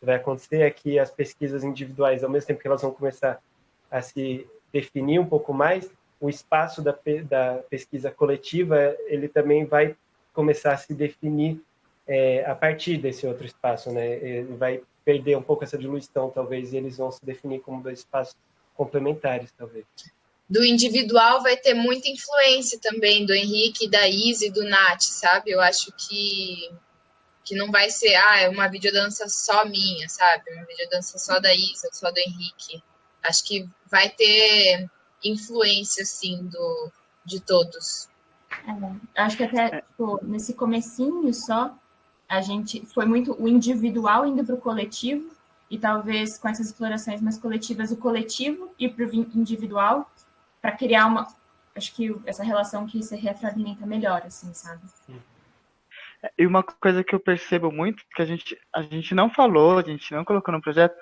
que vai acontecer é que as pesquisas individuais, ao mesmo tempo que elas vão começar a se definir um pouco mais, o espaço da pesquisa coletiva, ele também vai começar a se definir a partir desse outro espaço, né? Ele vai perder um pouco essa diluição, talvez, e eles vão se definir como 2 espaços complementares, talvez. Do individual vai ter muita influência também do Henrique, da Izzy e do Nath, sabe? Eu acho que não vai ser uma videodança só minha, sabe? Uma videodança só da Izzy, só do Henrique. Acho que vai ter influência, assim, de todos. Acho que até tipo, nesse comecinho só, a gente foi muito o individual indo para o coletivo, e talvez com essas explorações mais coletivas, o coletivo ir para o individual, para criar acho que essa relação que se retroalimenta melhor, assim, sabe? E uma coisa que eu percebo muito, que a gente não falou, a gente não colocou no projeto,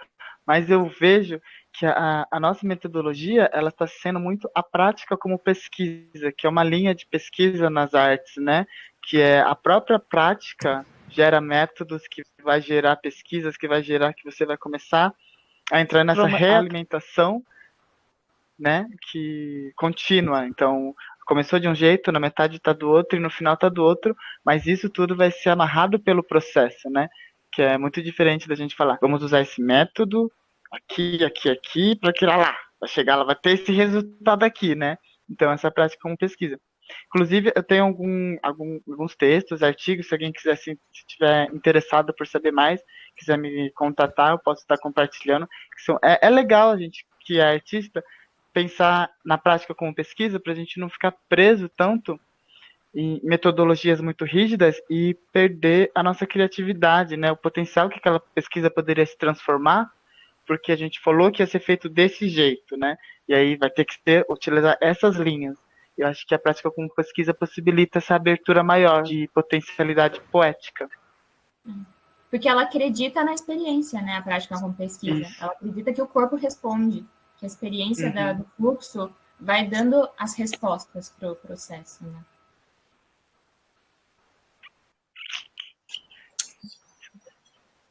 mas eu vejo que a nossa metodologia, ela está sendo muito a prática como pesquisa, que é uma linha de pesquisa nas artes, né? Que é a própria prática gera métodos que vai gerar pesquisas, que vai gerar que você vai começar a entrar nessa realimentação, né? Que contínua. Então, começou de um jeito, na metade está do outro e no final está do outro, mas isso tudo vai ser amarrado pelo processo, né? Que é muito diferente da gente falar, vamos usar esse método aqui, para que lá, vai chegar lá, vai ter esse resultado aqui, né? Então, essa prática como pesquisa. Inclusive, eu tenho alguns textos, artigos, se alguém quiser, se estiver interessado por saber mais, quiser me contatar, eu posso estar compartilhando. É legal a gente, que é artista, pensar na prática como pesquisa, para a gente não ficar preso tanto em metodologias muito rígidas e perder a nossa criatividade, né? O potencial que aquela pesquisa poderia se transformar, porque a gente falou que ia ser feito desse jeito, né? E aí vai ter que utilizar essas linhas. Eu acho que a prática como pesquisa possibilita essa abertura maior de potencialidade poética. Porque ela acredita na experiência, né? A prática como pesquisa. Isso. Ela acredita que o corpo responde, que a experiência do fluxo vai dando as respostas para o processo, né?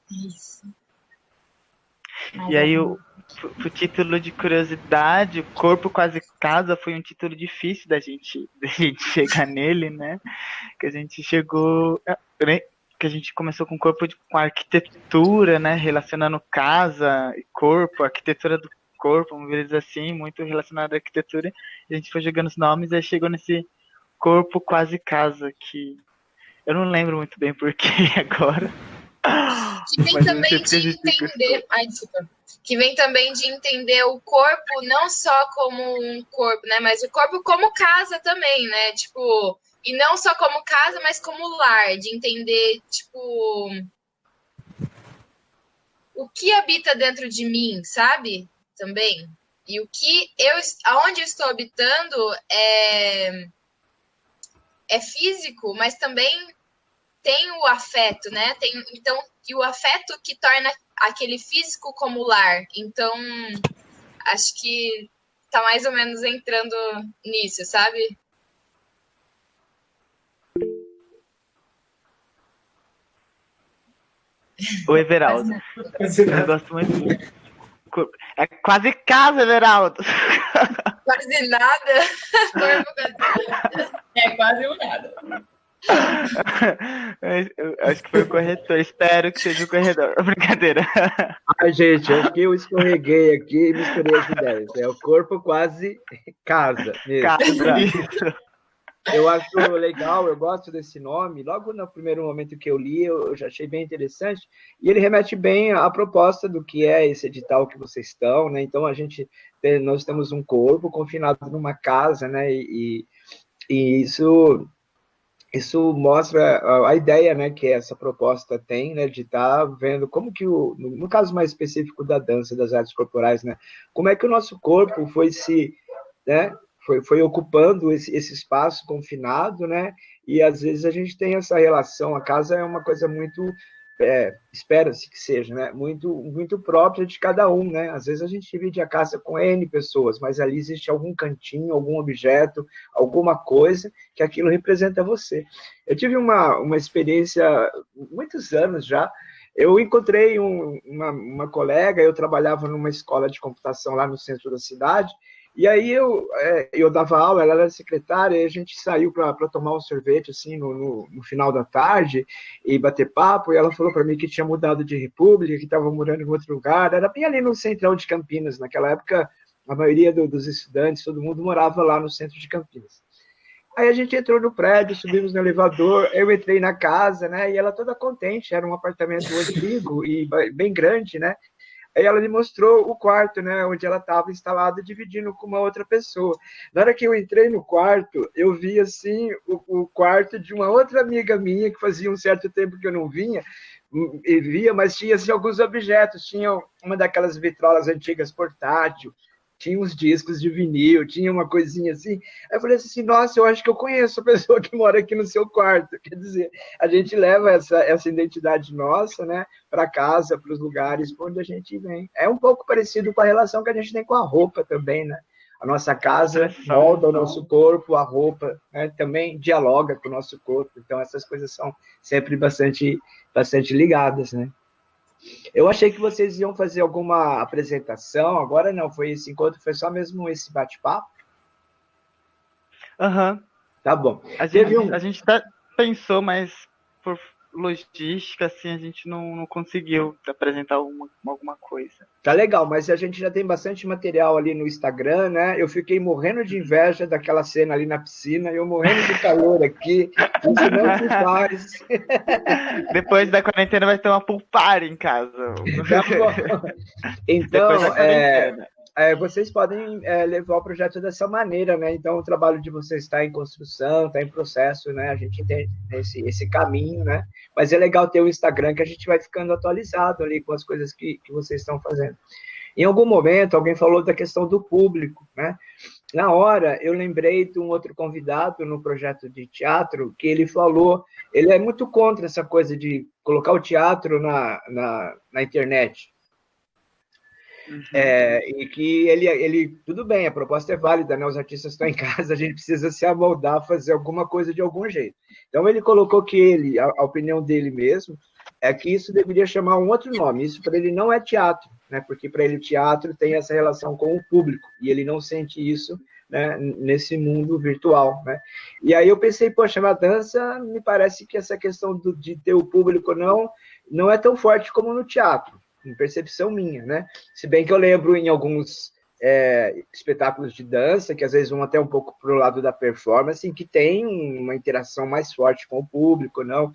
Isso. E aí, o título de curiosidade, o Corpo Quase Casa, foi um título difícil da gente chegar nele, né? Que a gente chegou, que a gente começou com com arquitetura, né? Relacionando casa e corpo, arquitetura do corpo, vamos ver assim, muito relacionado à arquitetura. A gente foi jogando os nomes e aí chegou nesse Corpo Quase Casa, que eu não lembro muito bem porquê agora. Que vem também de entender. Ai, desculpa. Que vem também de entender o corpo não só como um corpo, né? Mas o corpo como casa também, né? Tipo, e não só como casa, mas como lar, de entender, tipo, o que habita dentro de mim, sabe? Também. E o que aonde eu estou habitando é físico, mas também tem o afeto, né? Então, e o afeto que torna aquele físico como lar. Então, acho que tá mais ou menos entrando nisso, sabe? O Everaldo. Eu gosto muito. É quase casa, Everaldo. Quase nada. É quase um nada. Eu acho que foi o corretor. Espero que seja o corredor. Brincadeira. Ai, gente, acho que eu escorreguei aqui e misturei as ideias. É o corpo quase casa mesmo. Casa, isso. Eu acho legal, eu gosto desse nome. Logo no primeiro momento que eu li, eu já achei bem interessante. E ele remete bem à proposta do que é esse edital que vocês estão, né? Então, nós temos um corpo confinado numa casa, né? E isso mostra a ideia, né, que essa proposta tem, né, de estar vendo como que no caso mais específico da dança, das artes corporais, né, como é que o nosso corpo foi ocupando esse espaço confinado, né, e às vezes a gente tem essa relação, a casa é uma coisa muito espera-se que seja, né, muito própria de cada um, né, às vezes a gente divide a casa com N pessoas, mas ali existe algum cantinho, algum objeto, alguma coisa que aquilo representa você. Eu tive uma experiência, muitos anos já, eu encontrei uma colega, eu trabalhava numa escola de computação lá no centro da cidade, e aí eu dava aula, ela era secretária, e a gente saiu para tomar um sorvete assim no final da tarde e bater papo, e ela falou para mim que tinha mudado de república, que estava morando em outro lugar, era bem ali no centrão de Campinas, naquela época a maioria dos estudantes, todo mundo morava lá no centro de Campinas. Aí a gente entrou no prédio, subimos no elevador, eu entrei na casa, né, e ela toda contente, era um apartamento antigo e bem grande, né, aí ela me mostrou o quarto, né, onde ela estava instalada, dividindo com uma outra pessoa. Na hora que eu entrei no quarto, eu vi, assim, o quarto de uma outra amiga minha, que fazia um certo tempo que eu não via, mas tinha, assim, alguns objetos. Tinha uma daquelas vitrolas antigas portátil, tinha uns discos de vinil, tinha uma coisinha assim. Aí eu falei assim, nossa, eu acho que eu conheço a pessoa que mora aqui no seu quarto. Quer dizer, a gente leva essa identidade nossa, né, para casa, para os lugares por onde a gente vem. É um pouco parecido com a relação que a gente tem com a roupa também, né? A nossa casa molda o nosso corpo, a roupa, né, também dialoga com o nosso corpo. Então, essas coisas são sempre bastante ligadas, né? Eu achei que vocês iam fazer alguma apresentação, agora não, foi esse encontro, foi só mesmo esse bate-papo? Aham. Tá bom. A gente pensou, mas por logística, assim, a gente não conseguiu apresentar alguma coisa. Tá legal, mas a gente já tem bastante material ali no Instagram, né? Eu fiquei morrendo de inveja daquela cena ali na piscina, eu morrendo de calor aqui, isso não se faz. Depois da quarentena vai ter uma pool party em casa. Tá bom. Então, Depois da quarentena. Vocês podem levar o projeto dessa maneira, né? Então, o trabalho de vocês está em construção, está em processo, né? A gente tem esse caminho, né? Mas é legal ter o Instagram, que a gente vai ficando atualizado ali com as coisas que vocês estão fazendo. Em algum momento, alguém falou da questão do público, né? Na hora, eu lembrei de um outro convidado no projeto de teatro, que ele falou, ele é muito contra essa coisa de colocar o teatro na internet. E que ele, tudo bem, a proposta é válida, né? Os artistas estão em casa, a gente precisa se amoldar, fazer alguma coisa de algum jeito. Então ele colocou que a opinião dele mesmo é que isso deveria chamar um outro nome. Isso para ele não é teatro, né? Porque para ele o teatro tem essa relação com o público e ele não sente isso, né, nesse mundo virtual, né? E aí eu pensei, poxa, na dança me parece que essa questão de ter o público não é tão forte como no teatro, em percepção minha, né? Se bem que eu lembro em alguns espetáculos de dança, que às vezes vão até um pouco para o lado da performance, que tem uma interação mais forte com o público, não?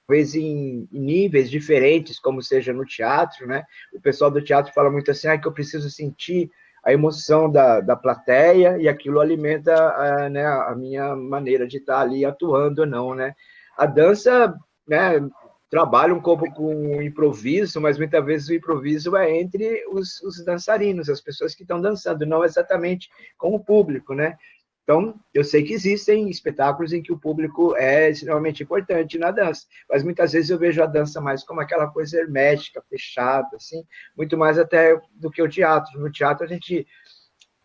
Talvez em níveis diferentes, como seja no teatro, né? O pessoal do teatro fala muito assim, que eu preciso sentir a emoção da plateia e aquilo alimenta né, a minha maneira de estar ali atuando ou não, né? A dança, né, trabalha um pouco com o improviso, mas muitas vezes o improviso é entre os dançarinos, as pessoas que estão dançando, não exatamente com o público, né? Então, eu sei que existem espetáculos em que o público é extremamente importante na dança, mas muitas vezes eu vejo a dança mais como aquela coisa hermética, fechada, assim, muito mais até do que o teatro. No teatro, a gente,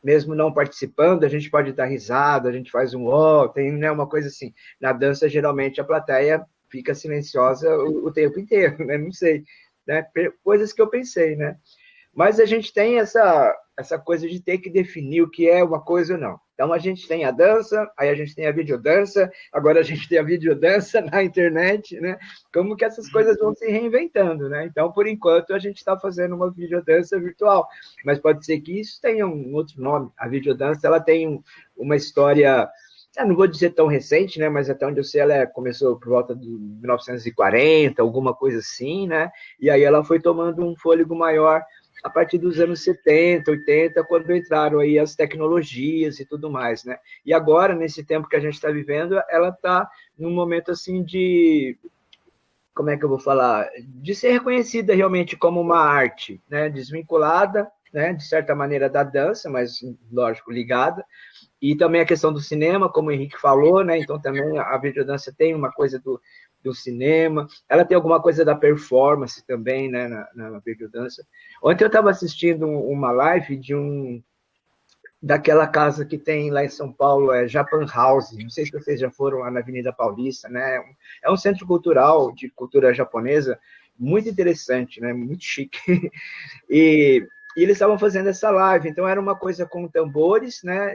mesmo não participando, a gente pode dar risada, a gente faz um ó, tem, né, uma coisa assim. Na dança, geralmente, a plateia fica silenciosa o tempo inteiro, né? Não sei, né? Coisas que eu pensei, né? Mas a gente tem essa coisa de ter que definir o que é uma coisa ou não. Então, a gente tem a dança, aí a gente tem a videodança, agora a gente tem a videodança na internet, né? Como que essas coisas vão se reinventando, né? Então, por enquanto, a gente está fazendo uma videodança virtual, mas pode ser que isso tenha um outro nome. A videodança, ela tem uma história, não vou dizer tão recente, né? Mas até onde eu sei, ela começou por volta de 1940, alguma coisa assim, né? E aí ela foi tomando um fôlego maior a partir dos anos 70, 80, quando entraram aí as tecnologias e tudo mais, né? E agora, nesse tempo que a gente está vivendo, ela está num momento, assim, como é que eu vou falar? De ser reconhecida realmente como uma arte, né? Desvinculada, né? De certa maneira, da dança, mas, lógico, ligada. E também a questão do cinema, como o Henrique falou, né? Então, também a videodança tem uma coisa do cinema, ela tem alguma coisa da performance também, né, na videodança. Ontem eu estava assistindo uma live daquela casa que tem lá em São Paulo, Japan House, não sei se vocês já foram lá na Avenida Paulista, né, é um centro cultural de cultura japonesa, muito interessante, né, muito chique, e eles estavam fazendo essa live, então era uma coisa com tambores, né,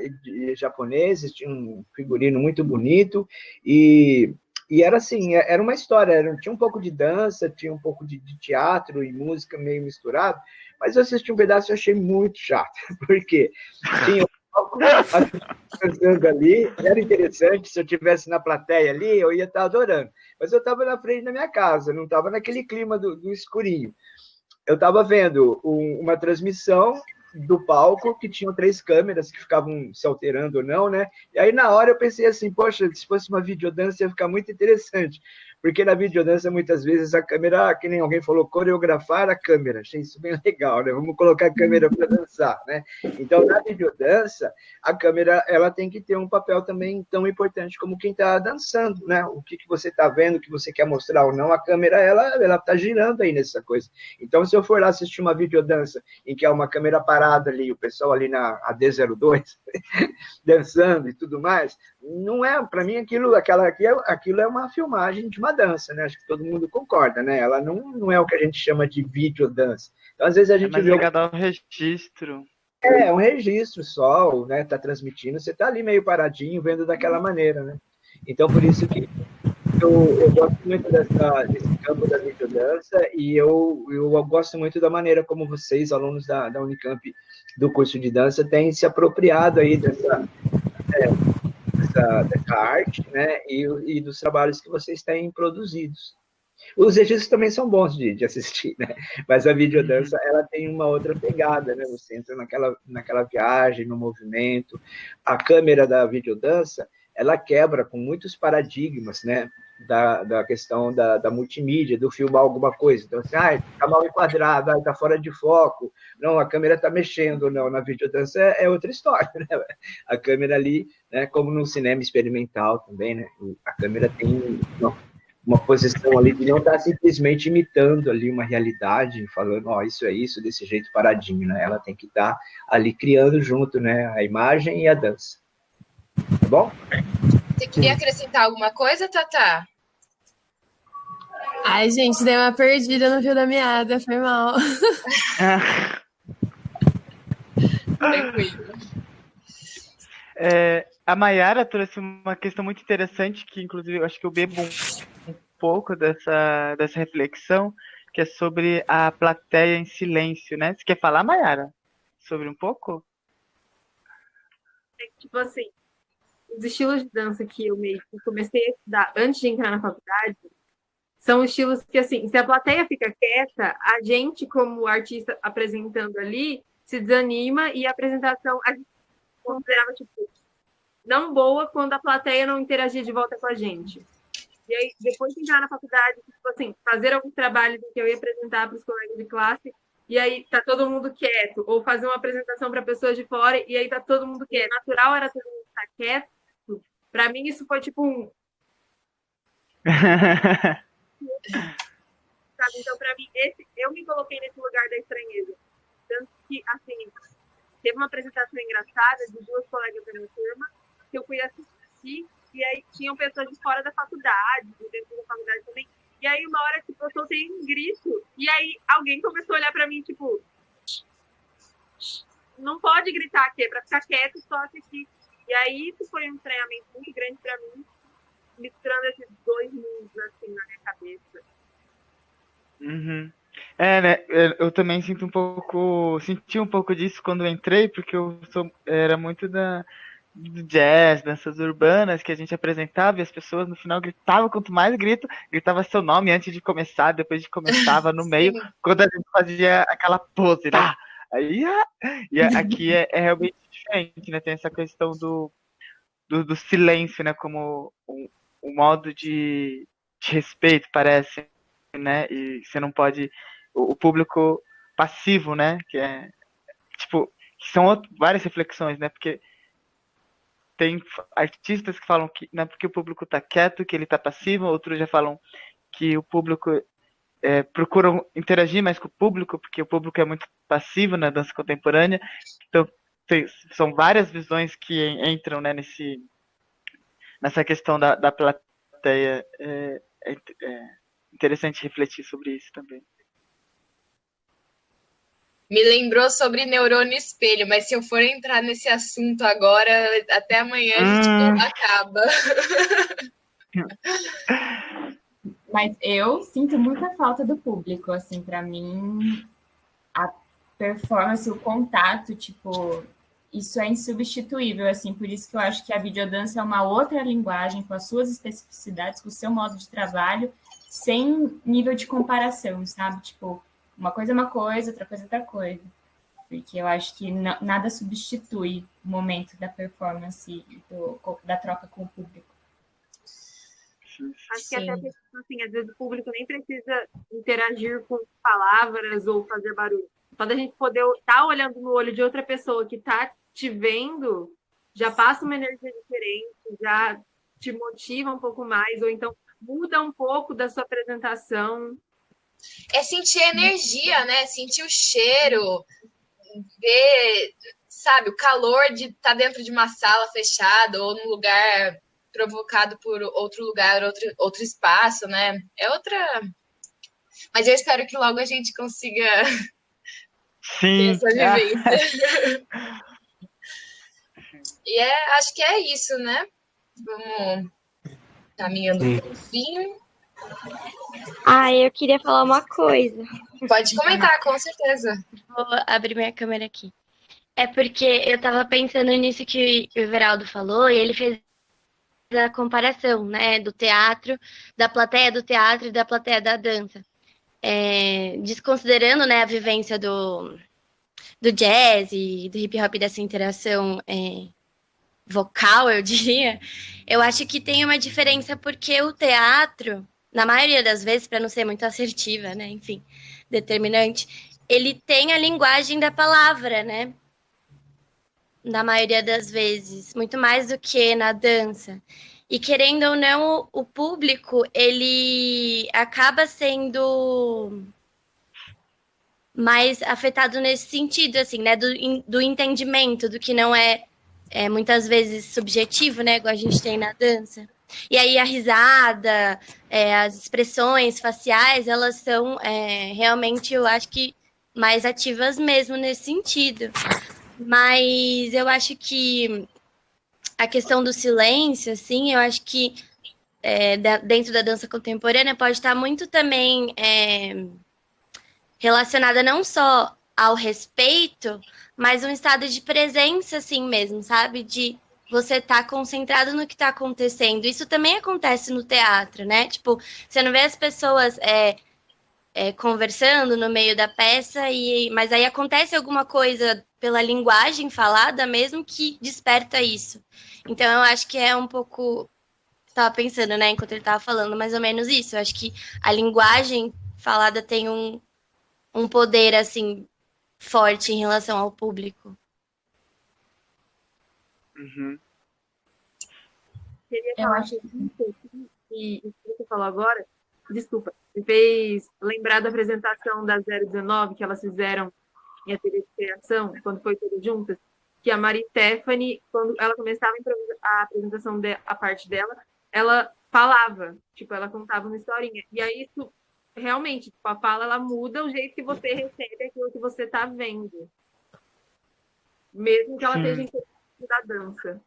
japoneses, tinha um figurino muito bonito, e era assim, era uma história, tinha um pouco de dança, tinha um pouco de teatro e música meio misturado, mas eu assisti um pedaço e achei muito chato, porque tinha cantando ali, era interessante, se eu estivesse na plateia ali, eu ia estar adorando, mas eu estava na frente da minha casa, não estava naquele clima do escurinho. Eu estava vendo uma transmissão do palco, que tinham 3 câmeras que ficavam se alterando ou não, né? E aí, na hora, eu pensei assim, poxa, se fosse uma videodança ia ficar muito interessante, porque na videodança, muitas vezes, a câmera, que nem alguém falou, coreografar a câmera, achei isso bem legal, né? Vamos colocar a câmera para dançar, né? Então, na videodança, a câmera, ela tem que ter um papel também tão importante como quem está dançando, né? O que você está vendo, o que você quer mostrar ou não, a câmera, ela está girando aí nessa coisa. Então, se eu for lá assistir uma videodança em que é uma câmera parada ali, o pessoal ali na AD02, dançando e tudo mais, não é, para mim, aquilo é uma filmagem de uma dança, né? Acho que todo mundo concorda, né? Ela não é o que a gente chama de videodança. Então, às vezes a gente mais ligado ao registro. É um registro só, né? Tá transmitindo, você tá ali meio paradinho, vendo daquela maneira, né? Então, por isso que eu gosto muito desse campo da videodança e eu gosto muito da maneira como vocês, alunos da Unicamp, do curso de dança, têm se apropriado aí dessa arte, né, e dos trabalhos que vocês têm produzidos. Os registros também são bons de assistir, né? Mas a videodança, ela tem uma outra pegada, né? Você entra naquela viagem, no movimento. A câmera da videodança, ela quebra com muitos paradigmas, né? Da questão da multimídia, do filmar alguma coisa. Então, assim, tá mal enquadrado, tá fora de foco, não, a câmera tá mexendo, não, na videodança é outra história, né? A câmera ali, né, como no cinema experimental também, né? A câmera tem uma posição ali de não estar simplesmente imitando ali uma realidade, falando, ó, isso é isso, desse jeito paradinho, né? Ela tem que estar ali criando junto, né, a imagem e a dança. Tá bom? Você queria acrescentar alguma coisa, Tatá? Ai, gente, dei uma perdida no fio da meada, foi mal. Tranquilo. A Mayara trouxe uma questão muito interessante, que inclusive eu acho que eu bebo um pouco dessa reflexão, que é sobre a plateia em silêncio, né? Você quer falar, Mayara, sobre um pouco? Tipo assim, os estilos de dança que eu meio que comecei a estudar antes de entrar na faculdade são estilos que, assim, se a plateia fica quieta, a gente, como artista apresentando ali, se desanima e a apresentação a gente considerava, tipo, não boa quando a plateia não interagia de volta com a gente. E aí, depois de entrar na faculdade, tipo assim, fazer alguns trabalhos em que eu ia apresentar para os colegas de classe, e aí tá todo mundo quieto, ou fazer uma apresentação para pessoas de fora, e aí tá todo mundo quieto. Natural era todo mundo estar quieto. Para mim, isso foi tipo um. Sabe? Então, para mim, eu me coloquei nesse lugar da estranheza. Tanto que, assim, teve uma apresentação engraçada de duas colegas da minha turma, que eu fui assistir, e aí tinham pessoas de fora da faculdade, de dentro da faculdade também. E aí, uma hora, tipo, eu soltei um grito, e aí alguém começou a olhar pra mim, tipo, não pode gritar aqui, é pra ficar quieto e só assistir. E aí, isso foi um treinamento muito grande pra mim, misturando esses dois mundos, assim, na minha cabeça. Uhum. Né? Eu também senti um pouco disso quando eu entrei, porque era muito do jazz, danças urbanas que a gente apresentava e as pessoas no final gritavam, quanto mais gritava seu nome antes de começar, depois de começava no meio, quando a gente fazia aquela pose, tá? Aí, e aqui é realmente diferente, né? Tem essa questão do silêncio, né? Como um modo de respeito, parece, né? E você não pode. O público passivo, né? Que é. Tipo, que são várias reflexões, né? Porque tem artistas que falam que não é porque o público tá quieto, que ele tá passivo, outros já falam que o público procuram interagir mais com o público, porque o público é muito passivo na dança contemporânea. Então, são várias visões que entram, né, nessa questão da plateia. É interessante refletir sobre isso também. Me lembrou sobre neurônio espelho, mas se eu for entrar nesse assunto agora, até amanhã a gente não acaba. Mas eu sinto muita falta do público, assim, para mim, a performance, o contato, tipo, isso é insubstituível, assim, por isso que eu acho que a videodança é uma outra linguagem, com as suas especificidades, com o seu modo de trabalho, sem nível de comparação, sabe? Tipo, uma coisa é uma coisa, outra coisa é outra coisa. Porque eu acho que nada substitui o momento da performance, da troca com o público. Acho que até assim, às vezes o público nem precisa interagir com palavras ou fazer barulho. Só da gente poder estar olhando no olho de outra pessoa que está te vendo, já passa uma energia diferente, já te motiva um pouco mais, ou então muda um pouco da sua apresentação. É sentir a energia, né? Sentir o cheiro, ver, sabe, o calor de estar dentro de uma sala fechada ou num lugar provocado por outro lugar, outro espaço, né? É outra. Mas eu espero que logo a gente consiga ter essa vivência. E acho que é isso, né? Vamos caminhando para o fim. Eu queria falar uma coisa. Pode comentar, com certeza. Vou abrir minha câmera aqui. É porque eu estava pensando nisso que o Everaldo falou, e ele fez a comparação, né, do teatro, da plateia do teatro e da plateia da dança. Desconsiderando, né, a vivência do jazz e do hip hop, dessa interação vocal, eu diria, eu acho que tem uma diferença porque o teatro, na maioria das vezes, para não ser muito assertiva, né, enfim, determinante, ele tem a linguagem da palavra, né, na maioria das vezes, muito mais do que na dança. E querendo ou não, o público, ele acaba sendo mais afetado nesse sentido, assim, né? Do entendimento, do que não é muitas vezes subjetivo, né? Igual a gente tem na dança. E aí a risada, as expressões faciais, elas são realmente, eu acho que, mais ativas mesmo nesse sentido. Mas eu acho que a questão do silêncio, assim, eu acho que dentro da dança contemporânea pode estar muito também relacionada não só ao respeito, mas um estado de presença, assim mesmo, sabe? De você estar concentrado no que está acontecendo. Isso também acontece no teatro, né? Tipo, você não vê as pessoas conversando no meio da peça, mas aí acontece alguma coisa pela linguagem falada mesmo que desperta isso. Então, eu acho que é um pouco... Estava pensando, né, enquanto ele estava falando, mais ou menos isso. Eu acho que a linguagem falada tem um poder, assim, forte em relação ao público. Uhum. Queria Eu falar acho que isso que você falou agora, desculpa, me fez lembrar da apresentação da 019 que elas fizeram em TV de Criação, quando foi todas juntas, que a Maria Stephanie, quando ela começava a apresentação, a parte dela, ela falava, tipo, ela contava uma historinha. E aí isso, realmente, tipo, a fala, ela muda o jeito que você recebe aquilo que você está vendo. Mesmo que ela esteja em da dança.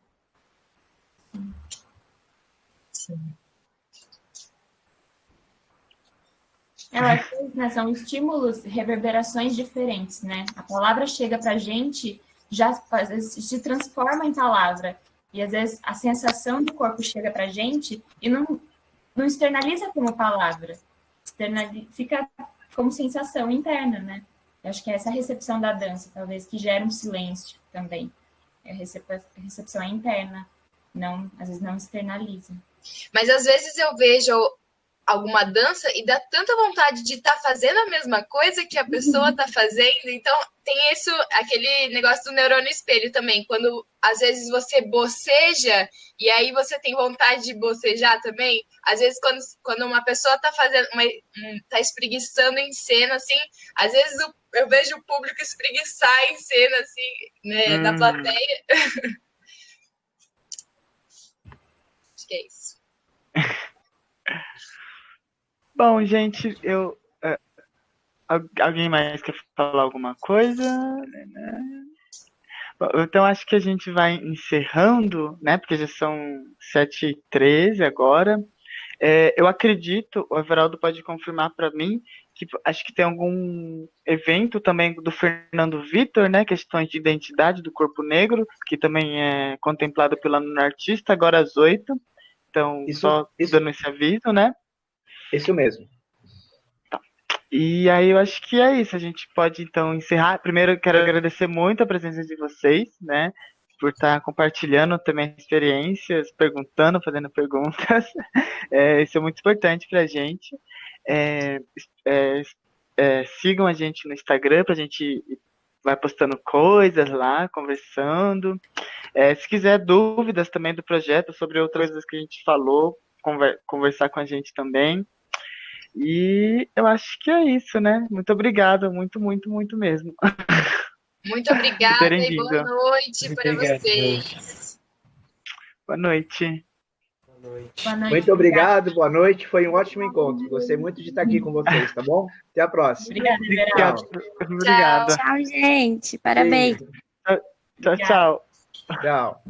Eu acho que né, são estímulos, reverberações diferentes, né? A palavra chega pra gente, já às vezes, se transforma em palavra. E às vezes a sensação do corpo chega pra gente e não externaliza como palavra. Fica como sensação interna, né? Eu acho que é essa recepção da dança, talvez, que gera um silêncio também. A recepção é interna, às vezes não externaliza. Mas às vezes eu vejo alguma dança e dá tanta vontade de estar fazendo a mesma coisa que a pessoa está fazendo. Então, tem isso, aquele negócio do neurônio espelho também. Quando, às vezes, você boceja e aí você tem vontade de bocejar também. Às vezes, quando uma pessoa está fazendo, tá espreguiçando em cena, assim, às vezes eu vejo o público espreguiçar em cena, assim, né, da plateia. Acho que é isso. Bom, gente, alguém mais quer falar alguma coisa? Bom, então acho que a gente vai encerrando, né? Porque já são 7h13 agora. Eu acredito, o Everaldo pode confirmar para mim, que acho que tem algum evento também do Fernando Vitor, né? Questões de identidade do corpo negro, que também é contemplado pela Nuno Artista, agora às 8h. Então, só dando esse aviso, né? Isso mesmo. Tá. E aí eu acho que é isso. A gente pode então encerrar. Primeiro eu quero agradecer muito a presença de vocês, né? Por estar compartilhando também experiências, perguntando, fazendo perguntas. Isso é muito importante pra gente. Sigam a gente no Instagram pra gente vai postando coisas lá, conversando. Se quiser dúvidas também do projeto, sobre outras coisas que a gente falou, conversar com a gente também. E eu acho que é isso, né? Muito obrigado, muito, muito, muito mesmo. Muito obrigada e boa noite para vocês. Boa noite. Boa noite. Boa noite. Muito obrigado, boa noite. Foi um ótimo encontro. Gostei muito de estar aqui com vocês, tá bom? Até a próxima. Obrigada, Obrigado. Tchau, gente. Parabéns. Tchau, tchau. Tchau.